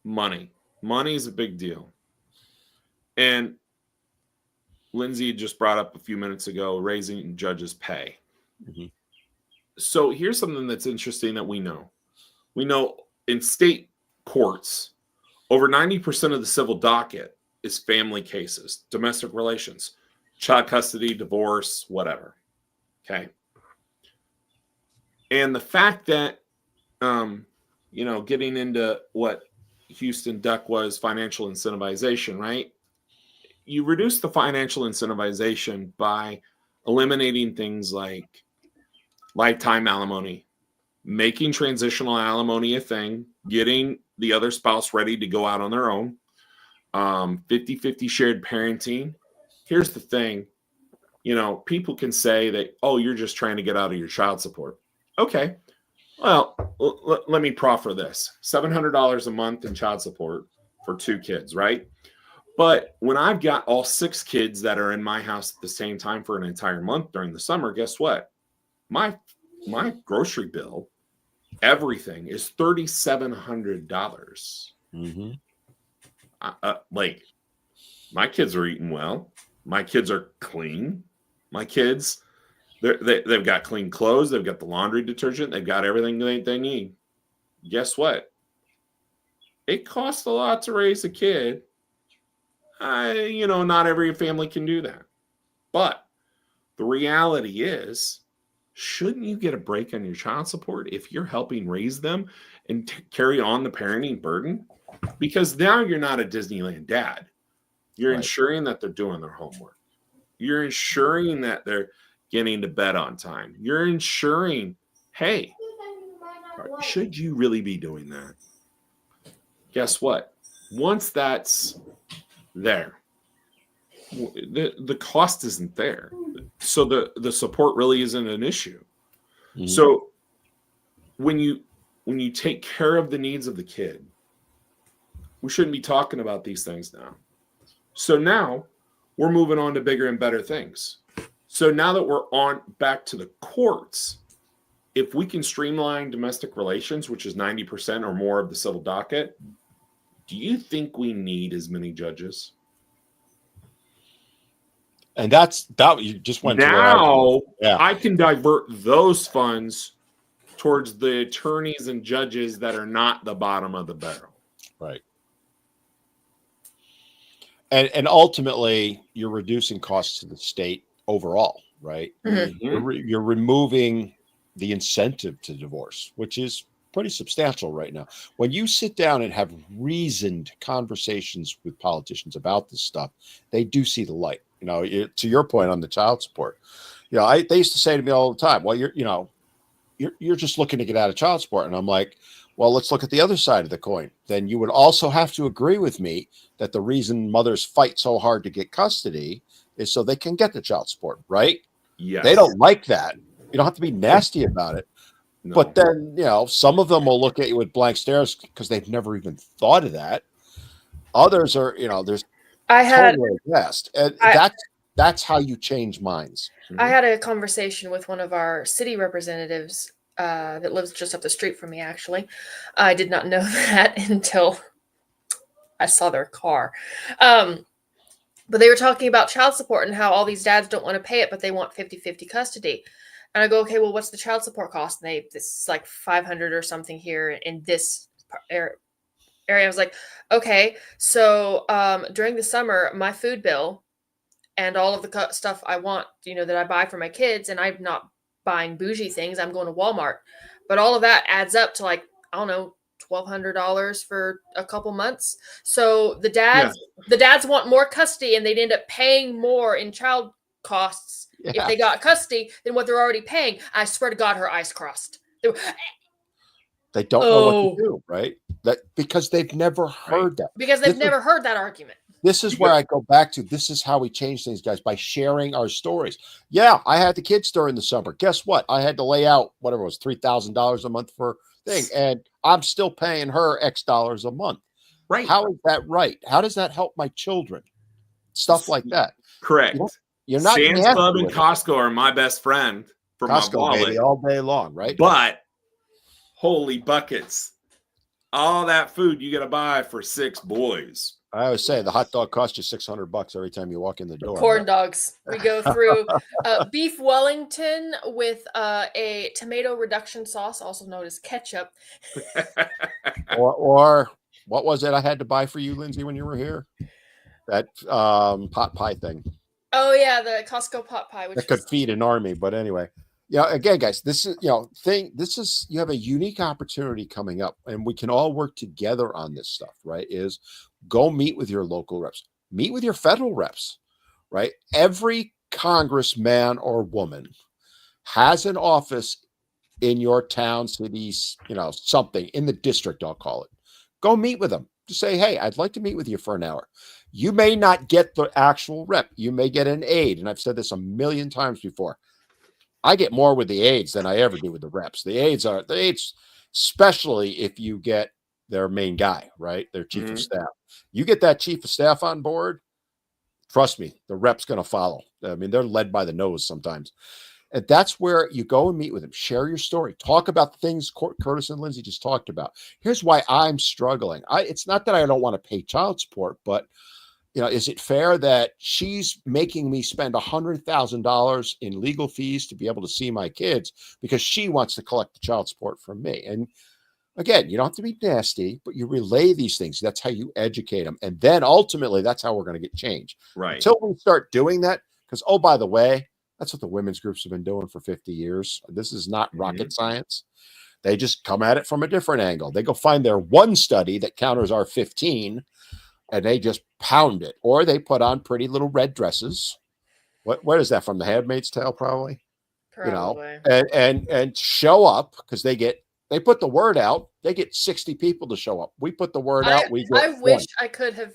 money is a big deal. And Lindsay just brought up a few minutes ago, raising judges' pay. Mm-hmm. So here's something that's interesting that we know. We know in state courts, over 90% of the civil docket is family cases, domestic relations, child custody, divorce, whatever. Okay. And the fact that, getting into what Houston Duck was, financial incentivization, right? You reduce the financial incentivization by eliminating things like lifetime alimony, making transitional alimony a thing, getting the other spouse ready to go out on their own, 50-50 shared parenting. Here's the thing, people can say that, oh, you're just trying to get out of your child support. Okay, well, let me proffer this. $700 a month in child support for 2 kids, right? But when I've got all 6 kids that are in my house at the same time for an entire month during the summer, guess what? My grocery bill, everything is $3,700. Mm-hmm. My kids are eating well. My kids are clean. My kids, they've got clean clothes. They've got the laundry detergent. They've got everything they need. Guess what? It costs a lot to raise a kid. Not every family can do that. But the reality is, shouldn't you get a break on your child support if you're helping raise them and carry on the parenting burden? Because now you're not a Disneyland dad. You're right. Ensuring that they're doing their homework. You're ensuring that they're getting to bed on time. You're ensuring, hey, should you really be doing that? Guess what? Once that's there, the cost isn't there. So the support really isn't an issue. Mm-hmm. So when you take care of the needs of the kid, we shouldn't be talking about these things now. So now we're moving on to bigger and better things. So now that we're on back to the courts, if we can streamline domestic relations, which is 90% or more of the civil docket, do you think we need as many judges? And that you just went now. Yeah. I can divert those funds towards the attorneys and judges that are not the bottom of the barrel. Right. And ultimately, you're reducing costs to the state overall, right? Mm-hmm. You're removing the incentive to divorce, which is pretty substantial right now. When you sit down and have reasoned conversations with politicians about this stuff, they do see the light. To your point on the child support, they used to say to me all the time, well, you're just looking to get out of child support. And I'm like, well, let's look at the other side of the coin. Then you would also have to agree with me that the reason mothers fight so hard to get custody is so they can get the child support, right? Yes. They don't like that. You don't have to be nasty about it. No. But then, some of them will look at you with blank stares because they've never even thought of that. Others are, there's totally blessed. And that's how you change minds. I had a conversation with one of our city representatives that lives just up the street from me, actually. I did not know that until I saw their car. But they were talking about child support and how all these dads don't want to pay it, but they want 50-50 custody. And I go, okay, well, what's the child support cost? And this is like $500 or something here in this area. I was like, okay, so during the summer, my food bill and all of the stuff I want, that I buy for my kids, and I'm not buying bougie things. I'm going to Walmart, but all of that adds up to like, I don't know, $1,200 for a couple months. So the dads want more custody, and they'd end up paying more in child costs if they got custody than what they're already paying. I swear to God, her eyes crossed. They don't know what to do, right? Because they've never heard that. Because they've never heard that argument. This is where I go back to. This is how we change things, guys, by sharing our stories. Yeah, I had the kids during the summer. Guess what? I had to lay out whatever it was, $3,000 a month for thing, and I'm still paying her X dollars a month. Right? How is that right? How does that help my children? Stuff like that. Correct. You're not. Sam's Club and Costco are my best friend for Costco, my wallet, baby, all day long, right? But holy buckets, all that food you got to buy for 6 boys. I always say the hot dog costs you $600 every time you walk in the door. Corn dogs. We go through beef Wellington with a tomato reduction sauce, also known as ketchup. or what was it I had to buy for you, Lindsay, when you were here? That pot pie thing. Oh yeah, the Costco pot pie, which could feed an army. But anyway, again, guys, this is you have a unique opportunity coming up, and we can all work together on this stuff, right? Is go meet with your local reps, meet with your federal reps, right? Every congressman or woman has an office in your town, cities, something in the district, I'll call it. Go meet with them. Just say, hey, I'd like to meet with you for an hour. You may not get the actual rep. You may get an aide. And I've said this a million times before. I get more with the aides than I ever do with the reps. The aides, especially if you get their main guy, right? Their chief of staff. You get that chief of staff on board, trust me, the rep's going to follow. I mean, they're led by the nose sometimes. And that's where you go and meet with them. Share your story. Talk about the things Kurtis and Lindsay just talked about. Here's why I'm struggling. It's not that I don't want to pay child support, but is it fair that she's making me spend $100,000 in legal fees to be able to see my kids because she wants to collect the child support from me? And again, you don't have to be nasty, but you relay these things. That's how you educate them. And then ultimately, that's how we're going to get change. Right. Until we start doing that, because, oh, by the way, that's what the women's groups have been doing for 50 years. This is not rocket science. They just come at it from a different angle. They go find their one study that counters our 15, and they just pound it. Or they put on pretty little red dresses. What is that, from The Handmaid's Tale, probably? Probably. And show up because they put the word out. They get 60 people to show up. We put the word out. I wish I could have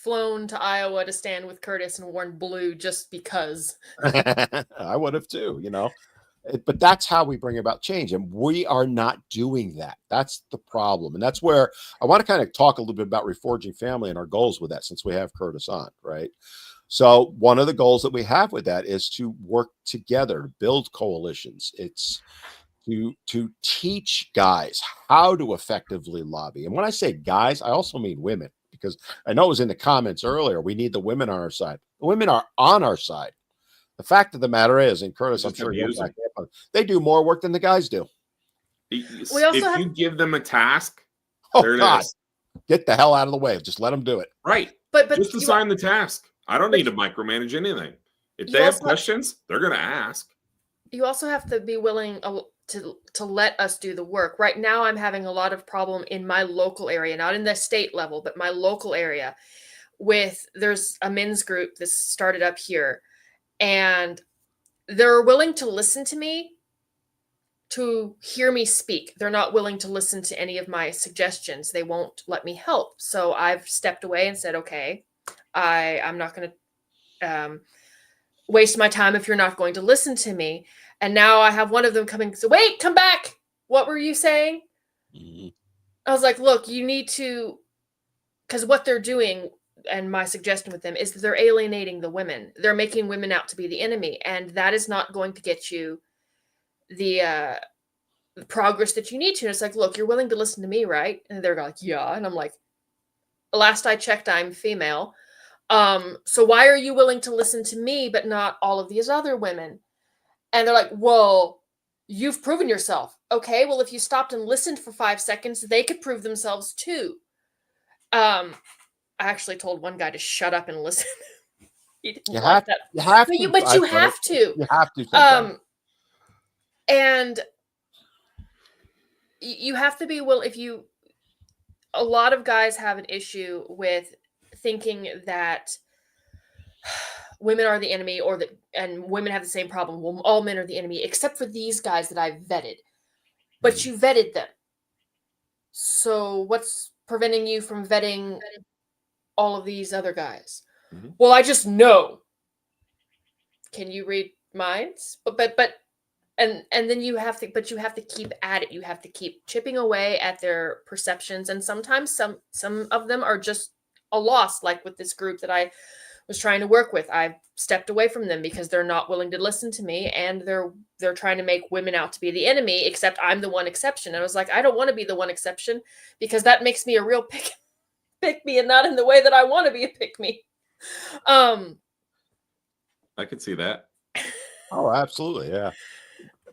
flown to Iowa to stand with Kurtis and worn blue just because. I would have too, but that's how we bring about change. And we are not doing that. That's the problem. And that's where I want to kind of talk a little bit about reforging family and our goals with that, since we have Kurtis on, right? So one of the goals that we have with that is to work together, to build coalitions. It's to teach guys how to effectively lobby. And when I say guys, I also mean women, because I know it was in the comments earlier. We need the women on our side. The women are on our side. The fact of the matter is, and Kurtis, I'm sure they do more work than the guys do. If you give them a task, there it is. Get the hell out of the way. Just let them do it. Right. But just assign the task. I don't need to micromanage anything. If they have questions, they're going to ask. You also have to be willing to let us do the work. Right now, I'm having a lot of problem in my local area, not in the state level, but my local area. There's a men's group that started up here, and they're willing to listen to me, to hear me speak. They're not willing to listen to any of my suggestions. They won't let me help. So I've stepped away and said, okay, I'm not going to waste my time if you're not going to listen to me. And now I have one of them coming. So wait, come back. What were you saying? Mm-hmm. I was like, look, you need to, because what they're doing, and my suggestion with them is that they're alienating the women. They're making women out to be the enemy. And that is not going to get you the progress that you need to. And it's like, look, you're willing to listen to me, right? And they're like, yeah. And I'm like, last I checked, I'm female. So why are you willing to listen to me, but not all of these other women? And they're like, well, you've proven yourself. Okay, well, if you stopped and listened for 5 seconds, they could prove themselves too. I actually told one guy to shut up and listen. He didn't like that. You have to. But you have to. You have to. And you have to be a lot of guys have an issue with thinking that women are the enemy, and women have the same problem. Well, all men are the enemy, except for these guys that I've vetted. But you vetted them. So what's preventing you from vetting all of these other guys? Mm-hmm. Well, I just know. Can you read minds? And then you have to keep at it. You have to keep chipping away at their perceptions. And sometimes some of them are just a loss, like with this group that I was trying to work with. I stepped away from them because they're not willing to listen to me, and they're trying to make women out to be the enemy, except I'm the one exception. And I was like, I don't want to be the one exception, because that makes me a real pick me, and not in the way that I want to be a pick me. I could see that. Oh, absolutely. Yeah.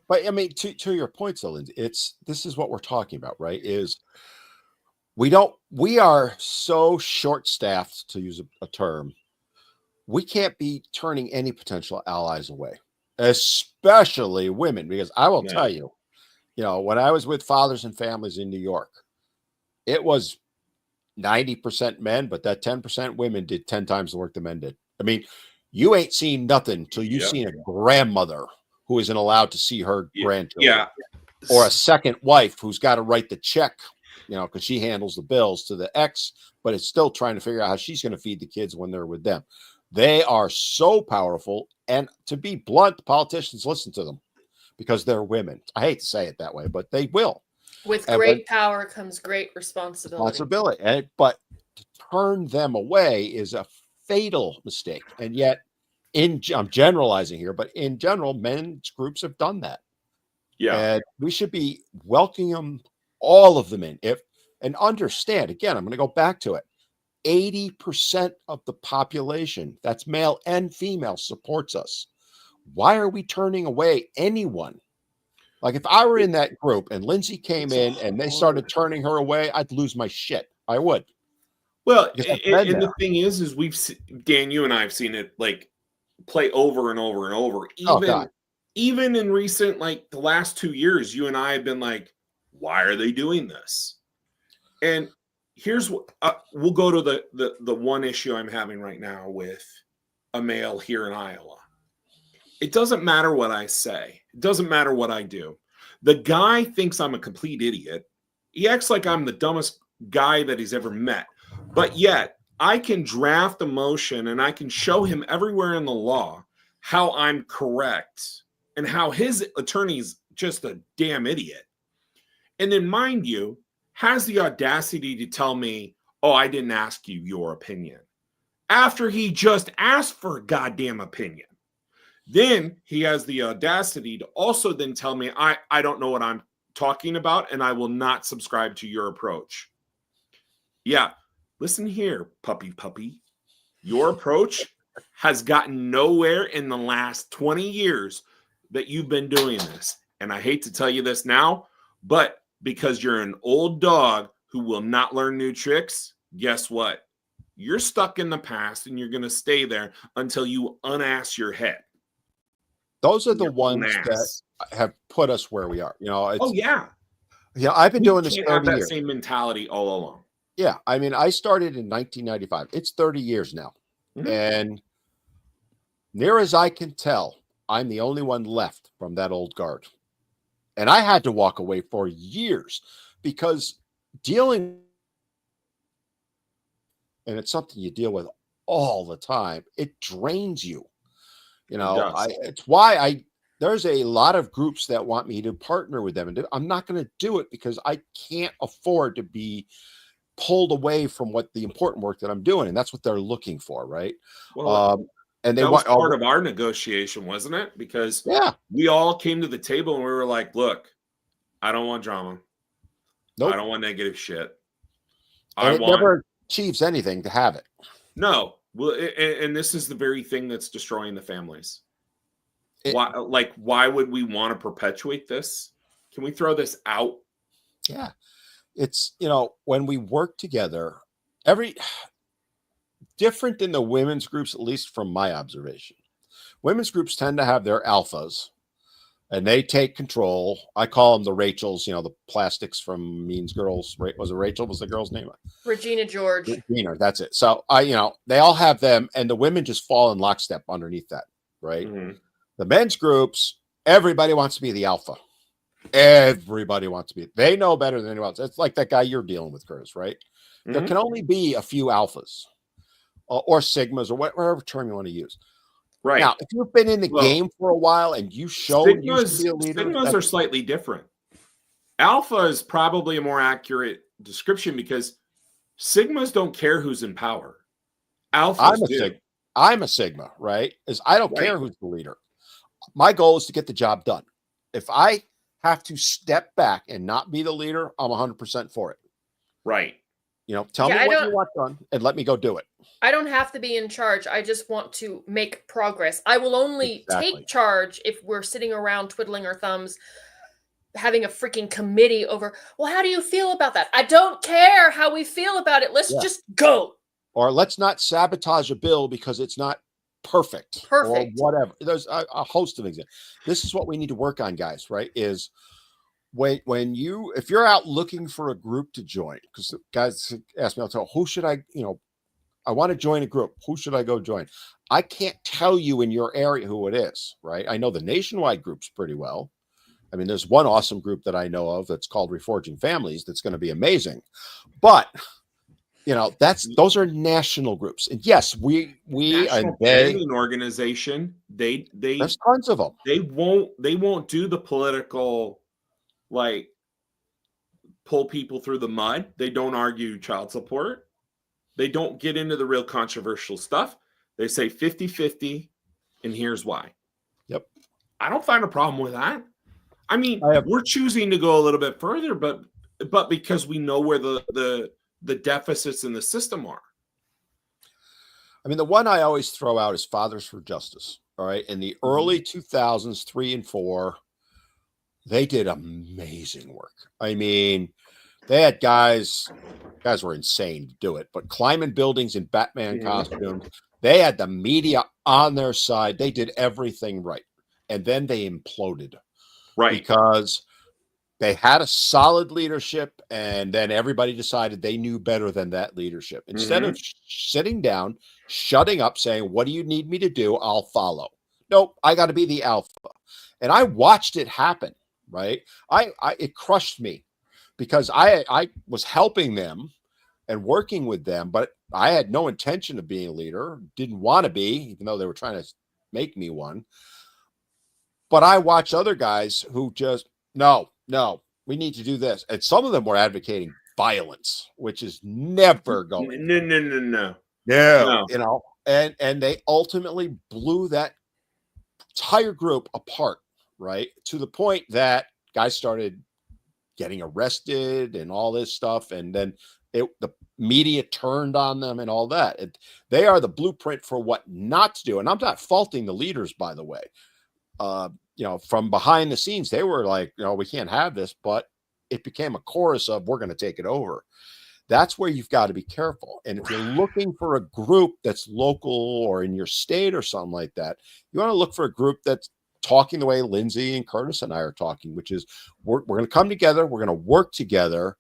But I mean, to your point, though, Lindsay, this is what we're talking about, right? Is we are so short-staffed, to use a term. We can't be turning any potential allies away, especially women, because I will tell you, when I was with Fathers and Families in New York, it was 90% men, but that 10% women did 10 times the work the men did. I mean, you ain't seen nothing till you've seen a grandmother who isn't allowed to see her grandchildren, or a second wife who's got to write the check, because she handles the bills to the ex, but it's still trying to figure out how she's going to feed the kids when they're with them. They are so powerful, and to be blunt, politicians listen to them because they're women. I hate to say it that way, but they will. With great power comes great responsibility. But to turn them away is a fatal mistake. And yet, I'm generalizing here, but in general, men's groups have done that. Yeah. And we should be welcoming all of them in. And understand, again, I'm going to go back to it. 80% of the population, that's male and female, supports us. Why are we turning away anyone? Like, if I were in that group and Lindsay came in and they started turning her away, I'd lose my shit. I would. Well, and the thing is Dan, you and I have seen it play over and over and over. Even in recent, the last 2 years, you and I have been like, why are they doing this? And here's what we'll go to the one issue I'm having right now with a male here in Iowa. It doesn't matter what I say. It doesn't matter what I do. The guy thinks I'm a complete idiot. He acts like I'm the dumbest guy that he's ever met. But yet, I can draft a motion and I can show him everywhere in the law how I'm correct and how his attorney's just a damn idiot. And then, mind you, has the audacity to tell me, oh, I didn't ask you your opinion, after he just asked for a goddamn opinion. Then he has the audacity to also then tell me, I don't know what I'm talking about, and I will not subscribe to your approach. Yeah, listen here, puppy. Your approach has gotten nowhere in the last 20 years that you've been doing this. And I hate to tell you this now, but because you're an old dog who will not learn new tricks, guess what? You're stuck in the past and you're going to stay there until you unass your head. Those are the ones that have put us where we are. Oh, yeah. Yeah, I've been doing this 30 have that years. Same mentality all along. Yeah, I mean, I started in 1995. It's 30 years now. Mm-hmm. And near as I can tell, I'm the only one left from that old guard. And I had to walk away for years because dealing, and it's something you deal with all the time, it drains you. It's why there's a lot of groups that want me to partner with them. And I'm not going to do it because I can't afford to be pulled away from what the important work that I'm doing. And that's what they're looking for. Right. Well, and that was part of our negotiation, wasn't it? Because we all came to the table and we were like, look, I don't want drama. Nope. I don't want negative shit. And it never achieves anything to have it. No. Well, and this is the very thing that's destroying the families. Why would we want to perpetuate this? Can we throw this out? Yeah. It's, when we work together, different in the women's groups, at least from my observation. Women's groups tend to have their alphas and they take control. I call them the Rachels, the plastics from Mean Girls. Was it Rachel? Was the girl's name? Regina George. Regina, that's it. So they all have them and the women just fall in lockstep underneath that, right? Mm-hmm. The men's groups, everybody wants to be the alpha. Everybody wants to be. They know better than anyone else. It's like that guy you're dealing with, Kurtis, right? Mm-hmm. There can only be a few alphas or sigmas or whatever term you want to use. Right. Now, if you've been in the game for a while and you show sigmas are slightly different. Alpha is probably a more accurate description because sigmas don't care who's in power. Alphas I'm a sigma, right? I don't care who's the leader. My goal is to get the job done. If I have to step back and not be the leader, I'm 100% for it. Right. Tell me what you want done and let me go do it. I don't have to be in charge. I just want to make progress. I will only take charge if we're sitting around twiddling our thumbs, having a freaking committee over, well, how do you feel about that? I don't care how we feel about it. Let's just go. Or let's not sabotage a bill because it's not perfect. Or whatever. There's a host of examples. This is what we need to work on, guys, right? Is if you're out looking for a group to join, because guys ask me all the time, who should I want to join a group. Who should I go join? I can't tell you in your area who it is, right? I know the nationwide groups pretty well. I mean, there's one awesome group that I know of that's called Reforging Families that's going to be amazing. But those are national groups. And yes, we and they an organization, they there's tons of them. They won't do the political pull people through the mud. They don't argue child support. They don't get into the real controversial stuff. They say 50-50, and here's why. Yep. I don't find a problem with that. I mean, we're choosing to go a little bit further, but because we know where the deficits in the system are. I mean, the one I always throw out is Fathers for Justice. All right. In the early 2000s, 3 and 4, they did amazing work. I mean, they had guys were insane to do it, but climbing buildings in Batman costumes. They had the media on their side. They did everything right. And then they imploded. Right. Because they had a solid leadership, and then everybody decided they knew better than that leadership. Instead of sitting down, shutting up, saying, what do you need me to do? I'll follow. Nope, I got to be the alpha. And I watched it happen, right? It crushed me because I was helping them and working with them, but I had no intention of being a leader, didn't want to be, even though they were trying to make me one. But I watched other guys who just, no, we need to do this. And some of them were advocating violence, which is never going. No. And they ultimately blew that entire group apart, right? To the point that guys started getting arrested and all this stuff. And then the media turned on them and all that. They are the blueprint for what not to do. And I'm not faulting the leaders, by the way. From behind the scenes, they were like, we can't have this, but it became a chorus of, we're going to take it over. That's where you've got to be careful. And if you're looking for a group that's local or in your state or something like that, you want to look for a group that's talking the way Lindsay and Kurtis and I are talking, which is we're going to come together, we're going to work together,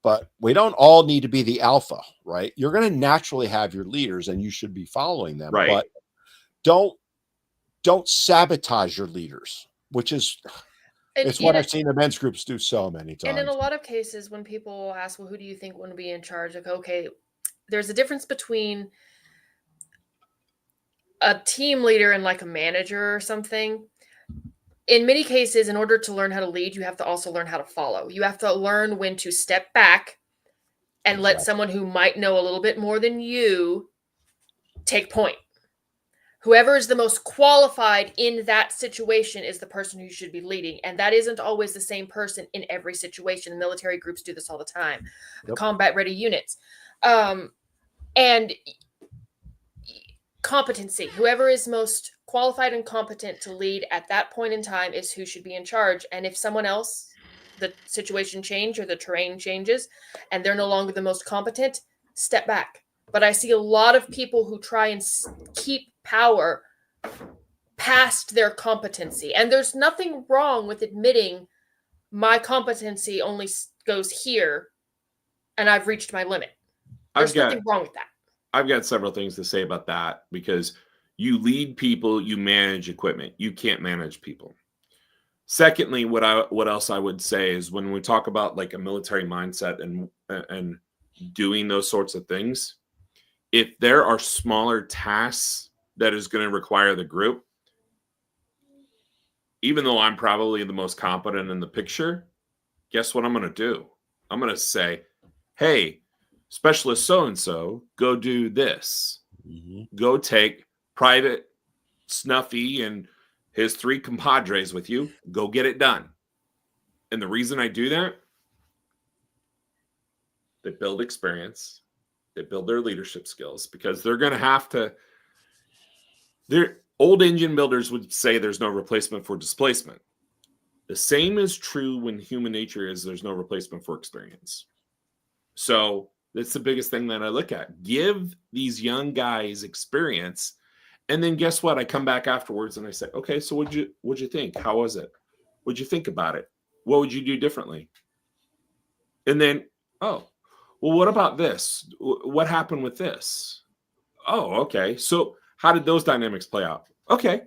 but we don't all need to be the alpha, right? You're going to naturally have your leaders and you should be following them, right. But don't sabotage your leaders, which is it's what I've seen the men's groups do so many times. And in a lot of cases, when people ask, well, who do you think want to be in charge? Like, okay, there's a difference between a team leader and like a manager or something. In many cases, in order to learn how to lead, you have to also learn how to follow. You have to learn when to step back and let someone who might know a little bit more than you take point. Whoever is the most qualified in that situation is the person who should be leading. And that isn't always the same person in every situation. Military groups do this all the time. Yep. Combat ready units. And competency. Whoever is most qualified and competent to lead at that point in time is who should be in charge. And if someone else, the situation changes or the terrain changes, and they're no longer the most competent, step back. But I see a lot of people who try and keep power past their competency. And there's nothing wrong with admitting my competency only goes here and I've reached my limit. There's nothing wrong with that. I've got several things to say about that, because you lead people, you manage equipment. You can't manage people. Secondly, what else I would say is when we talk about like a military mindset and doing those sorts of things, if there are smaller tasks that is going to require the group, even though I'm probably the most competent in the picture, guess what I'm going to do? I'm going to say, hey, specialist so-and-so, go do this. Mm-hmm. Go take Private Snuffy and his 3 compadres with you. Go get it done. And the reason I do that, they build experience. They build their leadership skills, because they're going to have to. Their old engine builders would say there's no replacement for displacement. The same is true when human nature is there's no replacement for experience. So that's the biggest thing that I look at. Give these young guys experience. And then guess what? I come back afterwards and I say, okay, so what'd you think? How was it? What'd you think about it? What would you do differently? And then, well, what about this? What happened with this? Oh, okay. So how did those dynamics play out? Okay.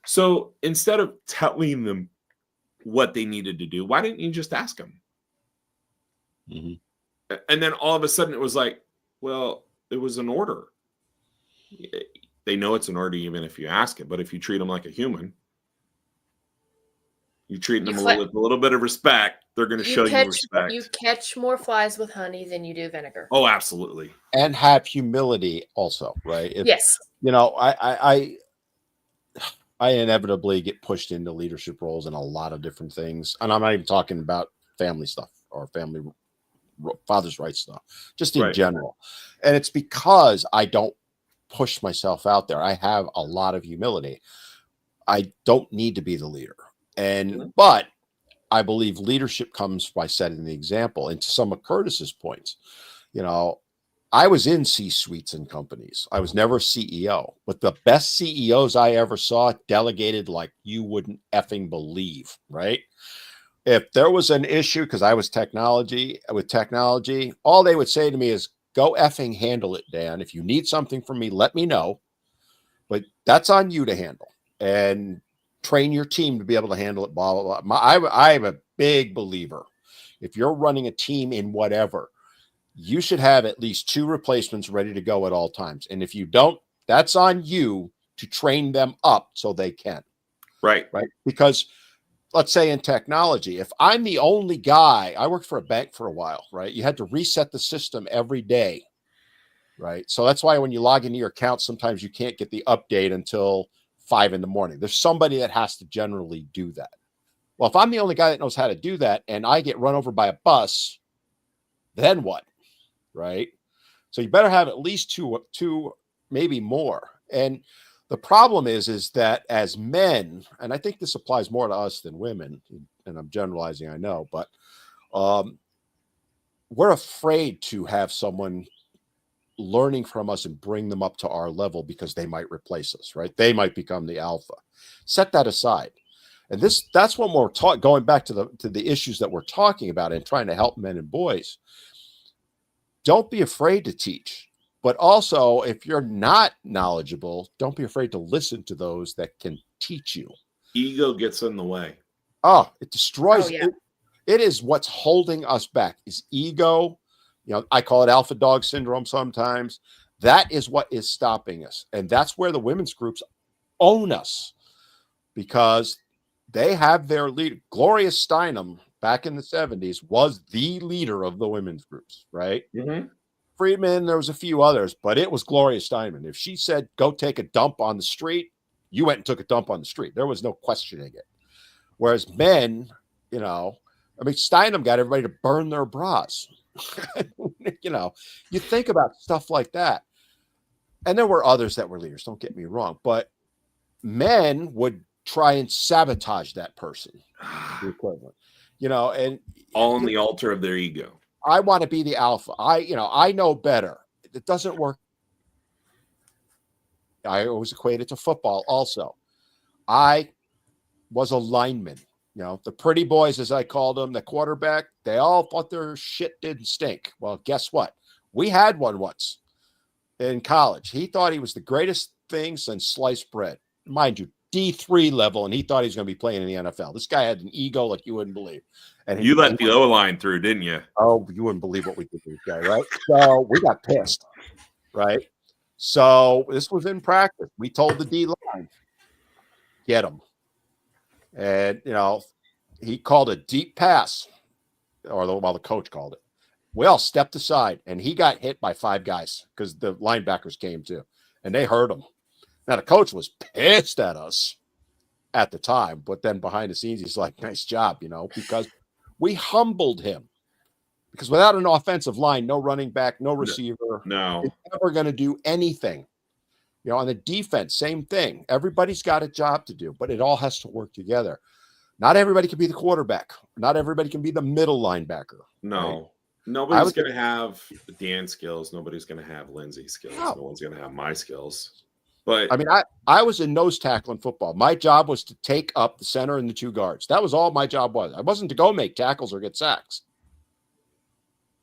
So instead of telling them what they needed to do, why didn't you just ask them? Mm-hmm. And then all of a sudden it was like, well, it was an order. They know it's an order even if you ask it. But if you treat them like a human, you treat them with a little bit of respect, they're going to show you respect. You catch more flies with honey than you do vinegar. Oh, absolutely. And have humility also, right? Yes. I inevitably get pushed into leadership roles in a lot of different things. And I'm not even talking about family stuff or family father's rights stuff, just in general. And it's because I don't push myself out there. I have a lot of humility. I don't need to be the leader. But I believe leadership comes by setting the example. And to some of Kurtis's points, I was in C-suites and companies. I was never a CEO, but the best CEOs I ever saw delegated like you wouldn't effing believe, right? If there was an issue, because I was with technology, all they would say to me is, go effing handle it, Dan. If you need something from me, let me know. But that's on you to handle. And train your team to be able to handle it, blah, blah, blah. I'm a big believer. If you're running a team in whatever, you should have at least 2 replacements ready to go at all times. And if you don't, that's on you to train them up so they can. Right. Because let's say in technology, if I'm the only guy, I worked for a bank for a while, right? You had to reset the system every day, right? So that's why when you log into your account, sometimes you can't get the update until 5 a.m. There's somebody that has to generally do that. Well, if I'm the only guy that knows how to do that and I get run over by a bus, then what? right? So you better have at least two, maybe more. And the problem is that as men, and I think this applies more to us than women, and I'm generalizing, I know, but we're afraid to have someone learning from us and bring them up to our level because they might replace us, right? They might become the alpha. Set that aside. And that's when we're going back to the issues that we're talking about and trying to help men and boys. Don't be afraid to teach, but also if you're not knowledgeable, don't be afraid to listen to those that can teach you. Ego gets in the way. Oh, it destroys. Oh, yeah. It is what's holding us back is ego. You know, I call it alpha dog syndrome sometimes. That is what is stopping us. And that's where the women's groups own us because they have their leader. Gloria Steinem back in the 70s was the leader of the women's groups, right? Mm-hmm. Friedman, there was a few others, but it was Gloria Steinem. If she said, go take a dump on the street, you went and took a dump on the street. There was no questioning it. Whereas men, you know, I mean, Steinem got everybody to burn their bras. You know, you think about stuff like that. And there were others that were leaders, don't get me wrong, but men would try and sabotage that person, the equivalent, you know, and all on the altar of their ego. I want to be the alpha. I know better. It doesn't work. I always equate it to football also. I was a lineman. You know, the pretty boys, as I called them, the quarterback, they all thought their shit didn't stink. Well, guess what? We had one once in college. He thought he was the greatest thing since sliced bread. Mind you, D3 level, and he thought he was going to be playing in the NFL. This guy had an ego like you wouldn't believe. And you let the O-line through, didn't you? Oh, you wouldn't believe what we did to this guy, right? So we got pissed, right? So this was in practice. We told the D-line, get him. And, you know, he called a deep pass, while the coach called it. We all stepped aside, and he got hit by 5 guys because the linebackers came too, and they hurt him. Now, the coach was pissed at us at the time, but then behind the scenes, he's like, nice job, you know, because we humbled him. Because without an offensive line, no running back, no receiver, no, it's never going to do anything. You know, on the defense, same thing. Everybody's got a job to do, but it all has to work together. Not everybody can be the quarterback. Not everybody can be the middle linebacker. No. Right? Nobody's going to have Dan's skills. Nobody's going to have Lindsay's skills. No one's going to have my skills. But I mean, I was in nose tackle in football. My job was to take up the center and the 2 guards. That was all my job was. I wasn't to go make tackles or get sacks.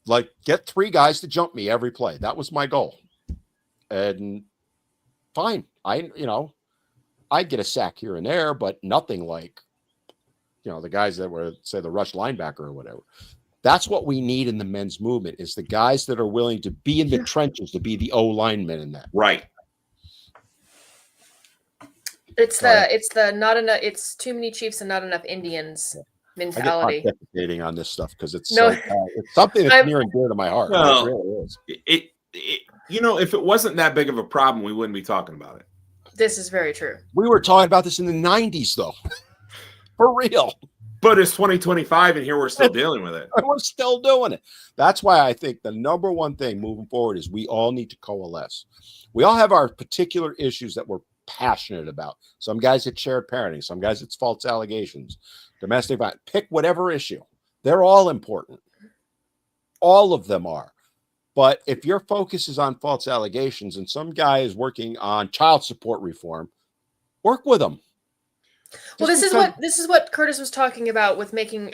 Like, get 3 guys to jump me every play. That was my goal. And fine. I'd get a sack here and there, but nothing like, you know, the guys that were, say, the rush linebacker or whatever. That's what we need in the men's movement is the guys that are willing to be in the trenches, to be the O linemen in that. Right. It's it's too many Chiefs and not enough Indians mentality. I get pontificating on this stuff because it's it's something that's near and dear to my heart. Well, it really is. It you know, if it wasn't that big of a problem, we wouldn't be talking about it. This is very true. We were talking about this in the 90s, though. For real. But it's 2025, and here we're still dealing with it. And we're still doing it. That's why I think the number one thing moving forward is we all need to coalesce. We all have our particular issues that we're passionate about. Some guys it's shared parenting. Some guys it's false allegations, domestic violence. Pick whatever issue. They're all important. All of them are. But if your focus is on false allegations and some guy is working on child support reform, work with them. Well, this is what Kurtis was talking about with making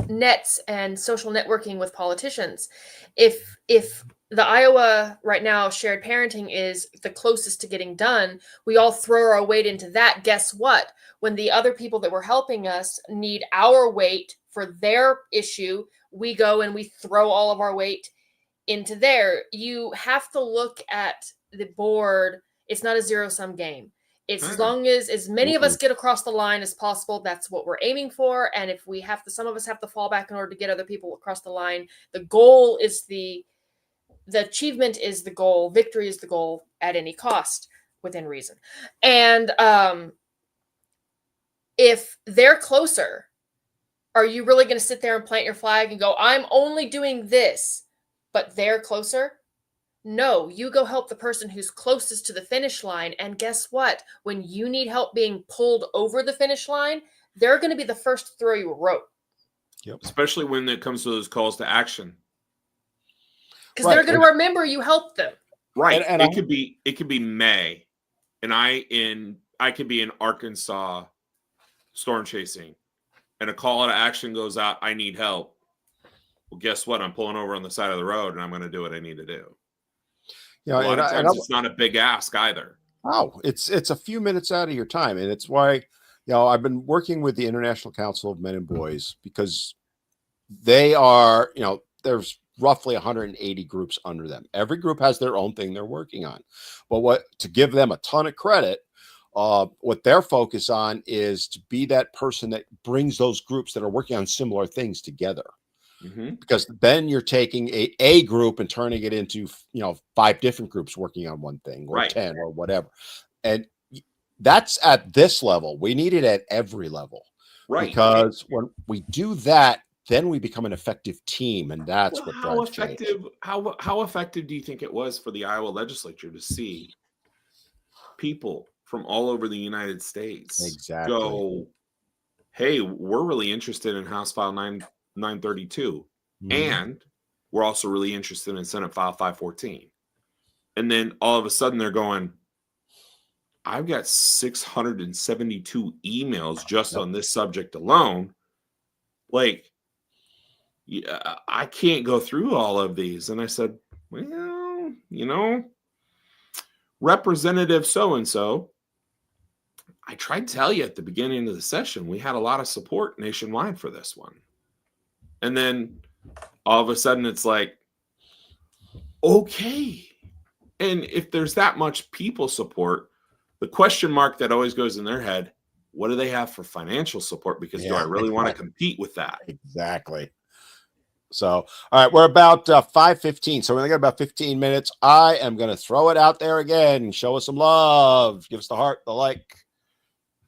nets and social networking with politicians. If the Iowa right now shared parenting is the closest to getting done, we all throw our weight into that. Guess what? When the other people that were helping us need our weight for their issue, we go and we throw all of our weight into there. You have to look at the board. It's not a zero-sum game. It's as long as many of us get across the line as possible, that's what we're aiming for. And if we have to, some of us have to fall back in order to get other people across the line. The goal is the achievement is the goal. Victory is the goal at any cost within reason. And if they're closer, Are you really going to sit there and plant your flag and go, I'm only doing this, but they're closer? No, you go help the person who's closest to the finish line. And guess what? When you need help being pulled over the finish line, they're going to be the first to throw you a rope. Yep. Especially when it comes to those calls to action. Because they're going to remember you helped them. Right. And it could be May, and I could be in Arkansas storm chasing, and a call to action goes out, I need help. Well, guess what? I'm pulling over on the side of the road, and I'm going to do what I need to do. A lot of times it's not a big ask either. Oh, it's a few minutes out of your time. And it's why, I've been working with the International Council of Men and Boys, because they are, there's roughly 180 groups under them. Every group has their own thing they're working on. But to give them a ton of credit, what their focus on is to be that person that brings those groups that are working on similar things together. Mm-hmm. Because then you're taking a group and turning it into 5 different groups working on one thing, or 10 or whatever. And that's at this level. We need it at every level, right? Because when we do that, then we become an effective team, and that's what drives change. How effective do you think it was for the Iowa legislature to see people from all over the United States go, hey, we're really interested in House File 932, and we're also really interested in Senate File 514. And then all of a sudden they're going, I've got 672 emails just on this subject alone. Like, I can't go through all of these. And I said, well, Representative so-and-so, I tried to tell you at the beginning of the session, we had a lot of support nationwide for this one. And then all of a sudden it's like, okay. And if there's that much people support, the question mark that always goes in their head, what do they have for financial support? Because do I really want to compete with that? Exactly. So, all right, we're about 5:15. So we only got about 15 minutes. I am going to throw it out there again. Show us some love. Give us the heart, the like.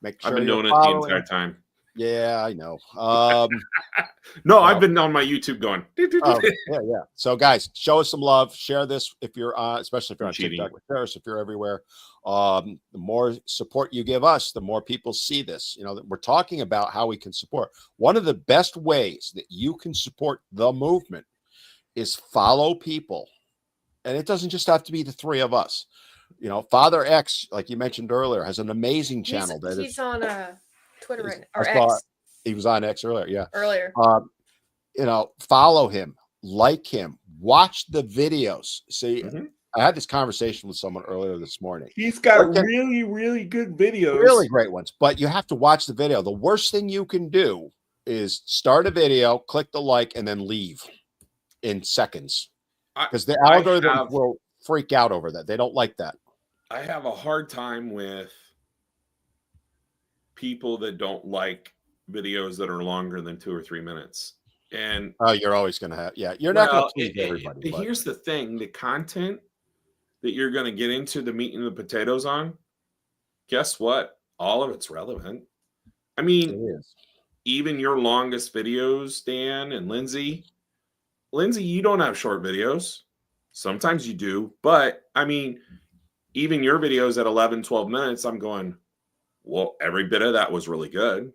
Make sure I've been doing it the entire time. Yeah, I know. No, I've been on my YouTube going. Yeah. So, guys, show us some love. Share this if you're especially if you're on TikTok. Share us if you're everywhere. The more support you give us, the more people see this. We're talking about how we can support. One of the best ways that you can support the movement is follow people, and it doesn't just have to be the 3 of us. Father X, like you mentioned earlier, has an amazing channel. He's on Twitter or X. He was on X earlier. Yeah. Earlier. Follow him, like him, watch the videos. See, I had this conversation with someone earlier this morning. He's got really, really good videos. Really great ones. But you have to watch the video. The worst thing you can do is start a video, click the like, and then leave in seconds. Because the algorithm will freak out over that. They don't like that. I have a hard time with people that don't like videos that are longer than 2 or 3 minutes. And you're always going to have, you're not going to please everybody. Here's the thing, the content that you're going to get into the meat and the potatoes on, guess what? All of it's relevant. I mean, even your longest videos, Dan and Lindsay, you don't have short videos. Sometimes you do, but I mean, even your videos at 11, 12 minutes, I'm going, well, every bit of that was really good.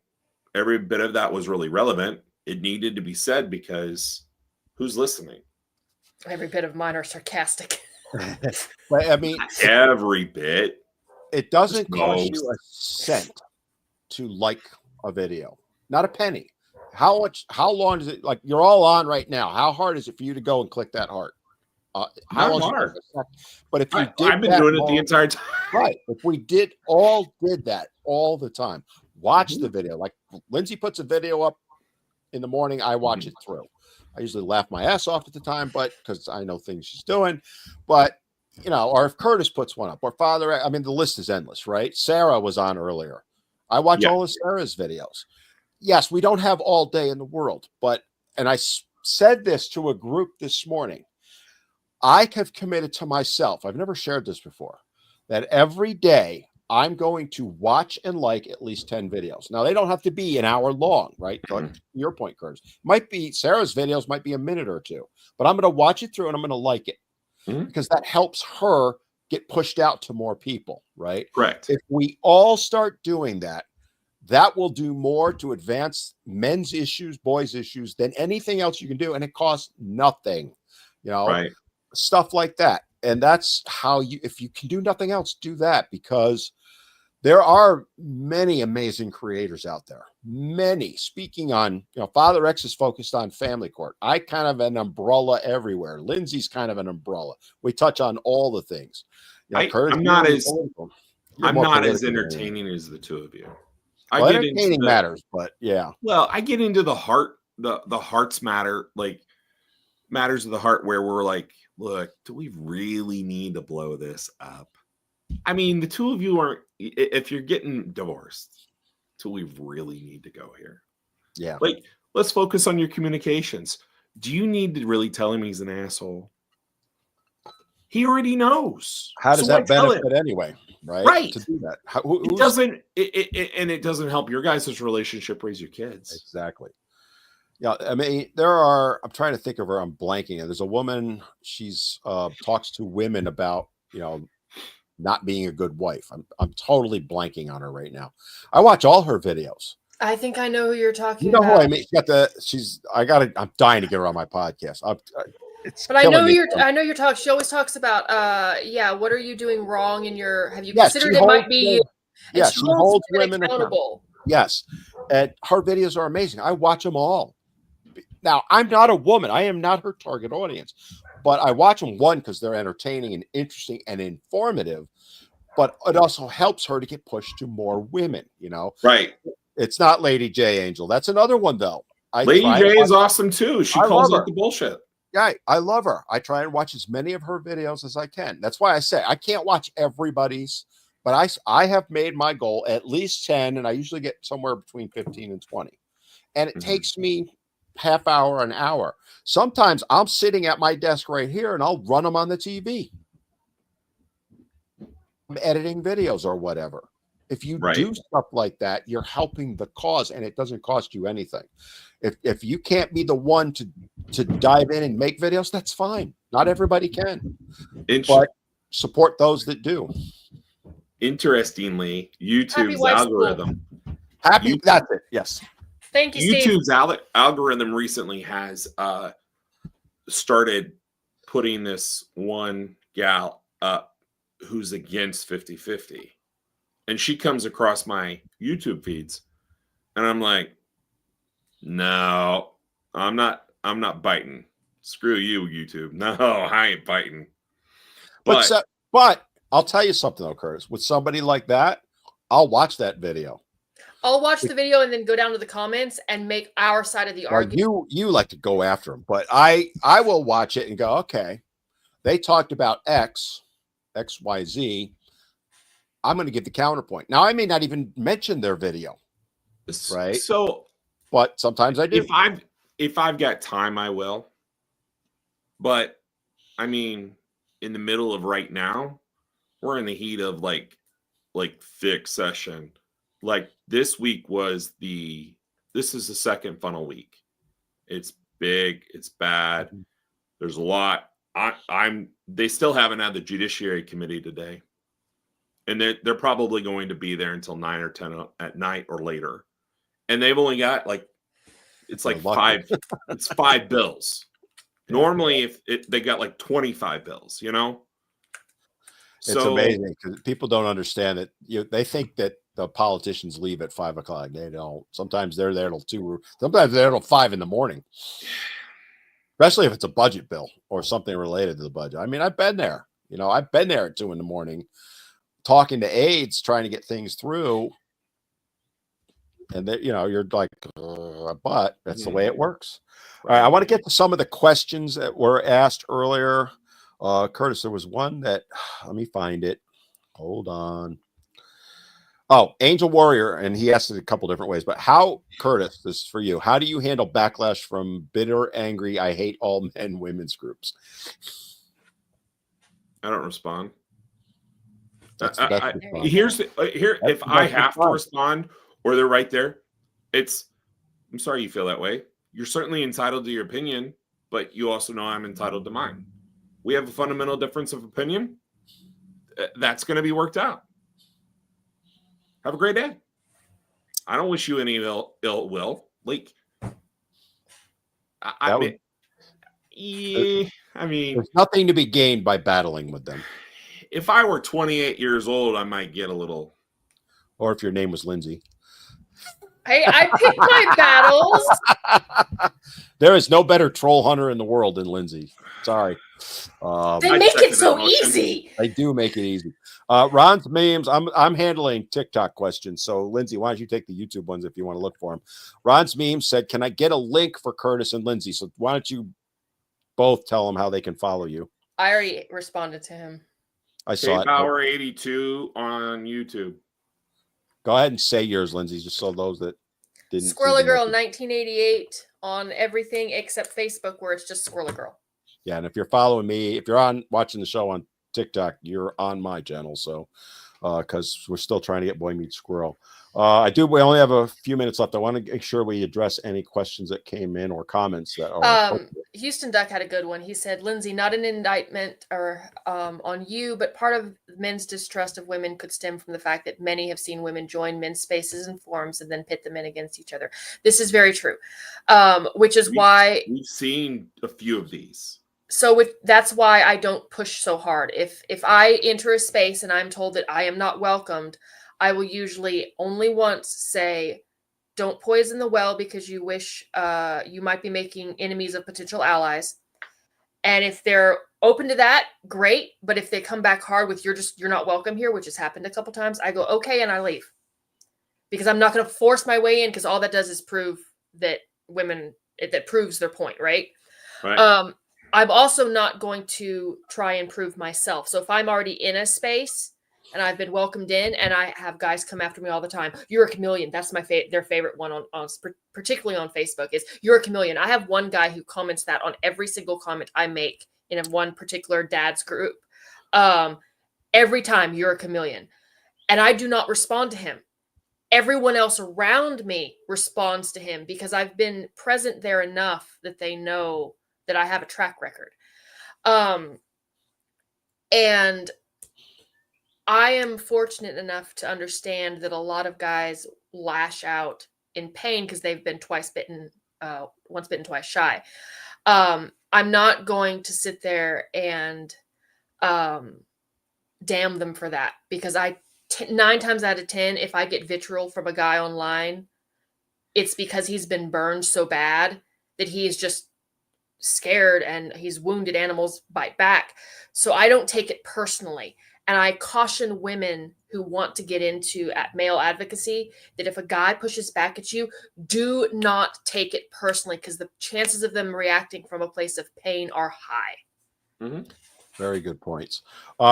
Every bit of that was really relevant. It needed to be said because who's listening? Every bit of mine are sarcastic. But I mean, every bit. It doesn't cost you a cent to like a video, not a penny. How long does it, like, you're all on right now? How hard is it for you to go and click that heart? How hard? But if you I've been doing it the entire time. Right. If we did that all the time, watch the video. Like Lindsay puts a video up in the morning, I watch it through. I usually laugh my ass off at the time, but because I know things she's doing. But or if Kurtis puts one up, or Father, I mean, the list is endless, right? Sarah was on earlier. I watch all of Sarah's videos. Yes, we don't have all day in the world, and I said this to a group this morning. I have committed to myself, I've never shared this before, that every day I'm going to watch and like at least 10 videos. Now, they don't have to be an hour long, right? Like your point, Curtis. Might be Sarah's videos, might be a minute or two, but I'm going to watch it through and I'm going to like it because that helps her get pushed out to more people, right? Correct. If we all start doing that, that will do more to advance men's issues, boys' issues than anything else you can do. And it costs nothing, Right. Stuff like that. And that's how if you can do nothing else, do that, because there are many amazing creators out there. Many. Speaking on, Father X is focused on family court. I kind of an umbrella everywhere. Lindsay's kind of an umbrella. We touch on all the things. I'm not as entertaining as the two of you. Entertaining matters, but yeah. Well, I get into the heart, the hearts matter, like matters of the heart, where we're like, look, do we really need to blow this up? I mean, the two of you aren't, if you're getting divorced, do we really need to go here? Yeah. Like, let's focus on your communications. Do you need to really tell him he's an asshole? He already knows. How does that benefit anyway? Right. To do that. It doesn't, and it doesn't help your guys' relationship raise your kids. Exactly. Yeah. I mean, I'm trying to think of her. I'm blanking. And there's a woman, she's talks to women about, not being a good wife. I'm totally blanking on her right now. I watch all her videos. I think I know who you're talking about. Who I mean? I'm dying to get her on my podcast. But I know you're talking. She always talks about, what are you doing wrong in your? Have you considered it might be? Yes, she holds women accountable. Yes, and her videos are amazing. I watch them all. Now, I'm not a woman. I am not her target audience, but I watch them, one, because they're entertaining and interesting and informative, but it also helps her to get pushed to more women. Right. It's not Lady J Angel. That's another one though. Lady J is awesome too. She calls out the bullshit. Yeah, I love her. I try and watch as many of her videos as I can. That's why I say I can't watch everybody's, but I have made my goal at least 10, and I usually get somewhere between 15 and 20. And it takes me half hour, an hour. Sometimes I'm sitting at my desk right here and I'll run them on the TV. I'm editing videos or whatever. If you do stuff like that, you're helping the cause, and it doesn't cost you anything. If you can't be the one to dive in and make videos, that's fine. Not everybody can, but support those that do. Interestingly, YouTube's algorithm. That's it. Yes. Thank you, YouTube's algorithm recently has started putting this one gal up who's against 50-50. And she comes across my YouTube feeds, and I'm like, no, I'm not biting. Screw you, YouTube. No, I ain't biting. But I'll tell you something though, Curtis. With somebody like that, I'll watch that video. I'll watch the video and then go down to the comments and make our side of the argument. You like to go after them, but I will watch it and go, okay, they talked about XYZ. I'm going to give the counterpoint. Now, I may not even mention their video, right? So, but sometimes I do. If I've got time, I will. But I mean, in the middle of right now, we're in the heat of like thick session. Like this week this is the second funnel week. It's big. It's bad. There's a lot. They still haven't had the Judiciary Committee today. And they're probably going to be there until 9 or 10 at night or later. And they've only got it's 5 bills. Normally, they got like 25 bills, It's amazing because people don't understand that. They think that the politicians leave at 5 o'clock. They don't. Sometimes they're there till 2. Sometimes they're there till 5 in the morning. Especially if it's a budget bill or something related to the budget. I mean, I've been there. I've been there at 2 in the morning, talking to aides, trying to get things through. And that, you're like, but that's the way it works. All right, I want to get to some of the questions that were asked earlier. Curtis, there was one that, let me find it. Hold on. Oh, Angel Warrior, and he asked it a couple different ways, but Curtis, this is for you. How do you handle backlash from bitter, angry, I hate all men, women's groups? I don't respond. That's the best response. Here. If I have to respond, or they're right there, I'm sorry you feel that way. You're certainly entitled to your opinion, but you also know I'm entitled to mine. We have a fundamental difference of opinion. That's going to be worked out. Have a great day. I don't wish you any ill will. Like, I mean, there's nothing to be gained by battling with them. If I were 28 years old, I might get a little. Or if your name was Lindsay. Hey, I pick my battles. There is no better troll hunter in the world than Lindsay. Sorry. They make it so easy. They do make it easy. Ron's memes. I'm handling TikTok questions. So Lindsay, why don't you take the YouTube ones if you want to look for them? Ron's memes said, "Can I get a link for Kurtis and Lindsay?" So why don't you both tell them how they can follow you? I already responded to him. I saw it. Power 82 on YouTube. Go ahead and say yours, Lindsay, just so those that didn't. Squirrel Girl 1988 on everything except Facebook, where it's just Squirrel Girl. Yeah, and if you're following me, if you're watching the show on TikTok, you're on my channel. So, because we're still trying to get Boy Meets Squirrel. We only have a few minutes left. I want to make sure we address any questions that came in or comments that are. Houston Duck had a good one. He said, "Lindsay, not an indictment or on you, but part of men's distrust of women could stem from the fact that many have seen women join men's spaces and forums and then pit the men against each other." This is very true, which is why we've seen a few of these. So that's why I don't push so hard. If I enter a space and I'm told that I am not welcomed, I will usually only once say, "Don't poison the well because you wish you might be making enemies of potential allies." And if they're open to that, great. But if they come back hard with "you're not welcome here," which has happened a couple times, I go, "Okay," and I leave. Because I'm not going to force my way in, because all that does is prove that that proves their point, right? Right. I'm also not going to try and prove myself. So if I'm already in a space and I've been welcomed in, and I have guys come after me all the time, "You're a chameleon." That's their favorite one on particularly on Facebook is "You're a chameleon." I have one guy who comments that on every single comment I make in one particular dad's group. Every time, "You're a chameleon." And I do not respond to him. Everyone else around me responds to him because I've been present there enough that they know that I have a track record. And I am fortunate enough to understand that a lot of guys lash out in pain because they've been once bitten, twice shy. I'm not going to sit there and damn them for that, because 9 times out of 10, if I get vitriol from a guy online, it's because he's been burned so bad that he is just scared, and he's wounded. Animals bite back. So I don't take it personally. And I caution women who want to get into male advocacy that if a guy pushes back at you, do not take it personally, because the chances of them reacting from a place of pain are high. Mm-hmm. Very good points.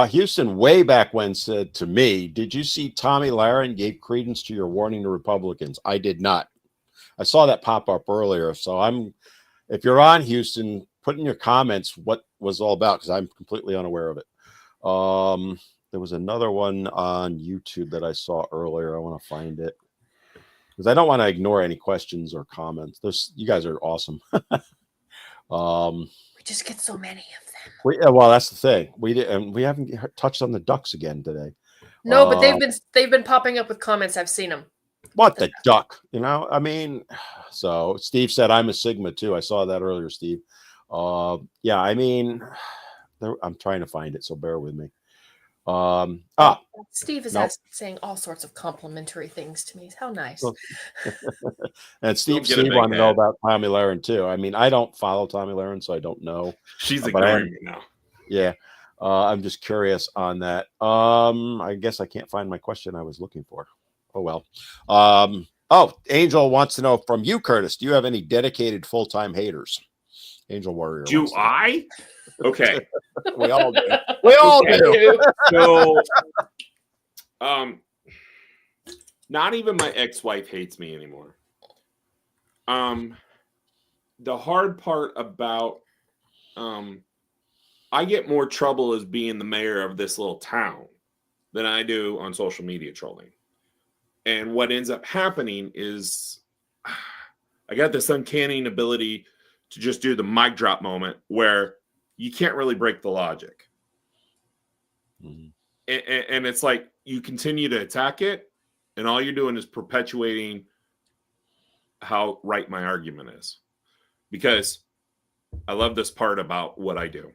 Houston, way back when, said to me, "Did you see Tommy Lahren gave credence to your warning to Republicans?" I did not. I saw that pop up earlier. So if you're on, Houston, put in your comments what was all about, because I'm completely unaware of it. There was another one on YouTube that I saw earlier. I want to find it because I don't want to ignore any questions or comments. You guys are awesome. We just get so many of them. Well, that's the thing. We haven't touched on the Ducks again today. No, but they've been popping up with comments. I've seen them. What the duck? I mean, so Steve said I'm a Sigma too. I saw that earlier, Steve. Yeah, I mean, I'm trying to find it, so bear with me. Steve is saying all sorts of complimentary things to me. How nice. And Steve wanted to know about Tommy Lahren too. I mean, I don't follow Tommy Lahren, so I don't know. She's ignoring me now. Yeah. I'm just curious on that. I guess I can't find my question I was looking for. Oh, well. Angel wants to know from you, Kurtis, do you have any dedicated full-time haters? Angel Warrior. Do I? Okay. We all do. We all do. So, not even my ex-wife hates me anymore. The hard part about, I get more trouble as being the mayor of this little town than I do on social media trolling. And what ends up happening is I got this uncanny ability to just do the mic drop moment where you can't really break the logic. Mm-hmm. And it's like you continue to attack it, and all you're doing is perpetuating how right my argument is. Because I love this part about what I do.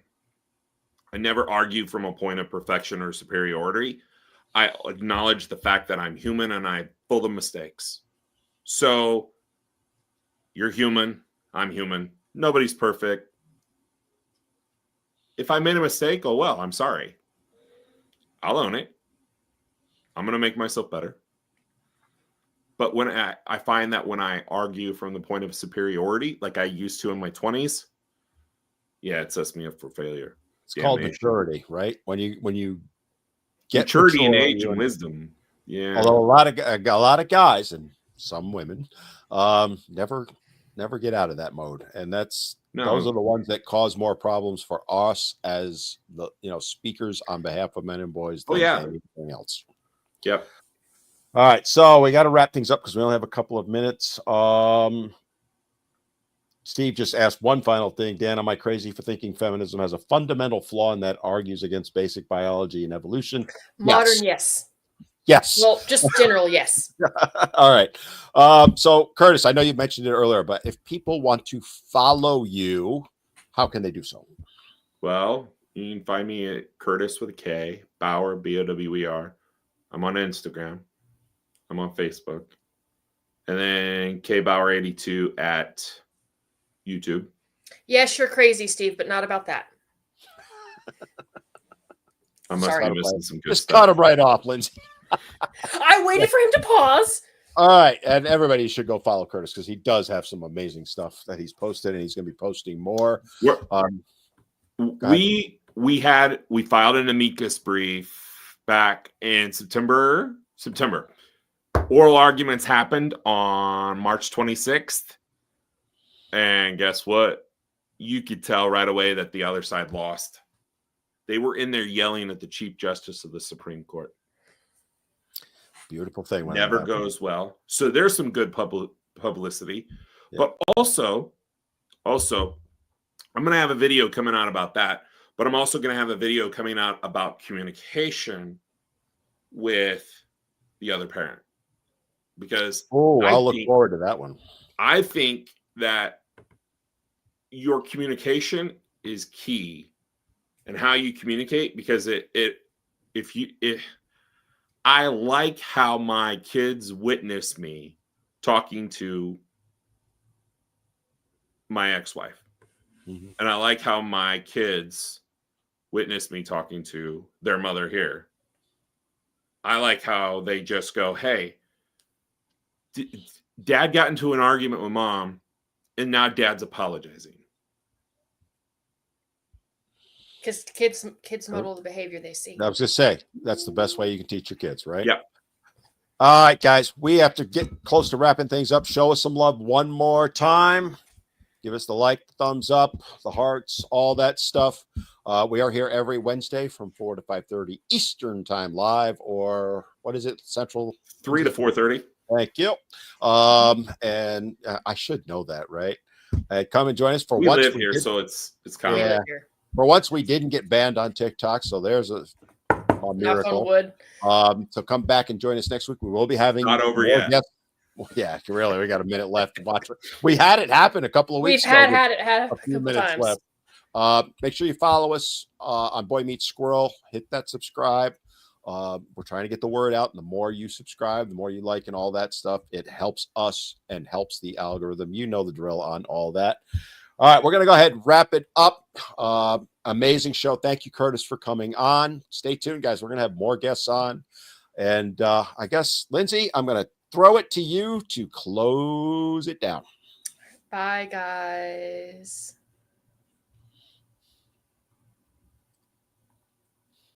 I never argue from a point of perfection or superiority. I acknowledge the fact that I'm human and I'm full of mistakes. So you're human. I'm human. Nobody's perfect. If I made a mistake, oh, well, I'm sorry. I'll own it. I'm going to make myself better. But when I find that when I argue from the point of superiority, like I used to in my 20s, yeah, it sets me up for failure. It's called maturity, right? When you get maturity in age and wisdom. Yeah. Although a lot of guys and some women never get out of that mode, and those are the ones that cause more problems for us as the speakers on behalf of men and boys than anything else. Yep. All right, so we got to wrap things up because we only have a couple of minutes. Steve just asked one final thing. Dan, am I crazy for thinking feminism has a fundamental flaw in that argues against basic biology and evolution? Modern, yes. Yes. Well, just general, yes. All right. So, Kurtis, I know you mentioned it earlier, but if people want to follow you, how can they do so? Well, you can find me at Kurtis with a K, Bower, Bower. I'm on Instagram. I'm on Facebook. And then KBauer82 at YouTube. Yes, you're crazy, Steve, but not about that. I must be missing some good Just stuff. cut him right off, Lindsay. I waited for him to pause. All right, and everybody should go follow Kurtis because he does have some amazing stuff that he's posted, and he's going to be posting more. We filed an amicus brief back in September. Oral arguments happened on March 26th, and guess what? You could tell right away that the other side lost. They were in there yelling at the Chief Justice of the Supreme Court. Beautiful thing. Never goes well. So there's some good publicity. Yeah. But also, I'm going to have a video coming out about that. But I'm also going to have a video coming out about communication with the other parent. Because I'll look forward to that one. I think that your communication is key, and how you communicate, because I like how my kids witness me talking to my ex-wife. Mm-hmm. And I like how my kids witness me talking to their mother here. I like how they just go, hey, Dad got into an argument with Mom, and now Dad's apologizing. Because kids model the behavior they see. I was going to say, that's the best way you can teach your kids, right? Yep. All right, guys, we have to get close to wrapping things up. Show us some love one more time. Give us the like, the thumbs up, the hearts, all that stuff. We are here every Wednesday from 4 to 5:30 Eastern time live, or what is it, Central? 3 to 4:30. Thank you. And I should know that, right? Come and join us for we once. Live here, so it's common. Yeah. For once, we didn't get banned on TikTok, so there's a miracle. Knock on wood. So come back and join us next week. We will be having not over yet. Guests. Yeah, really, we got a minute left to watch it. We had it happen a couple of weeks ago. We've had it a few minutes times. Left. Make sure you follow us on Boy Meets Squirrel. Hit that subscribe. We're trying to get the word out, and the more you subscribe, the more you like and all that stuff, it helps us and helps the algorithm. You know the drill on all that. All right, we're going to go ahead and wrap it up. Amazing show. Thank you, Kurtis, for coming on. Stay tuned, guys. We're going to have more guests on. And I guess, Lindsay, I'm going to throw it to you to close it down. Bye, guys.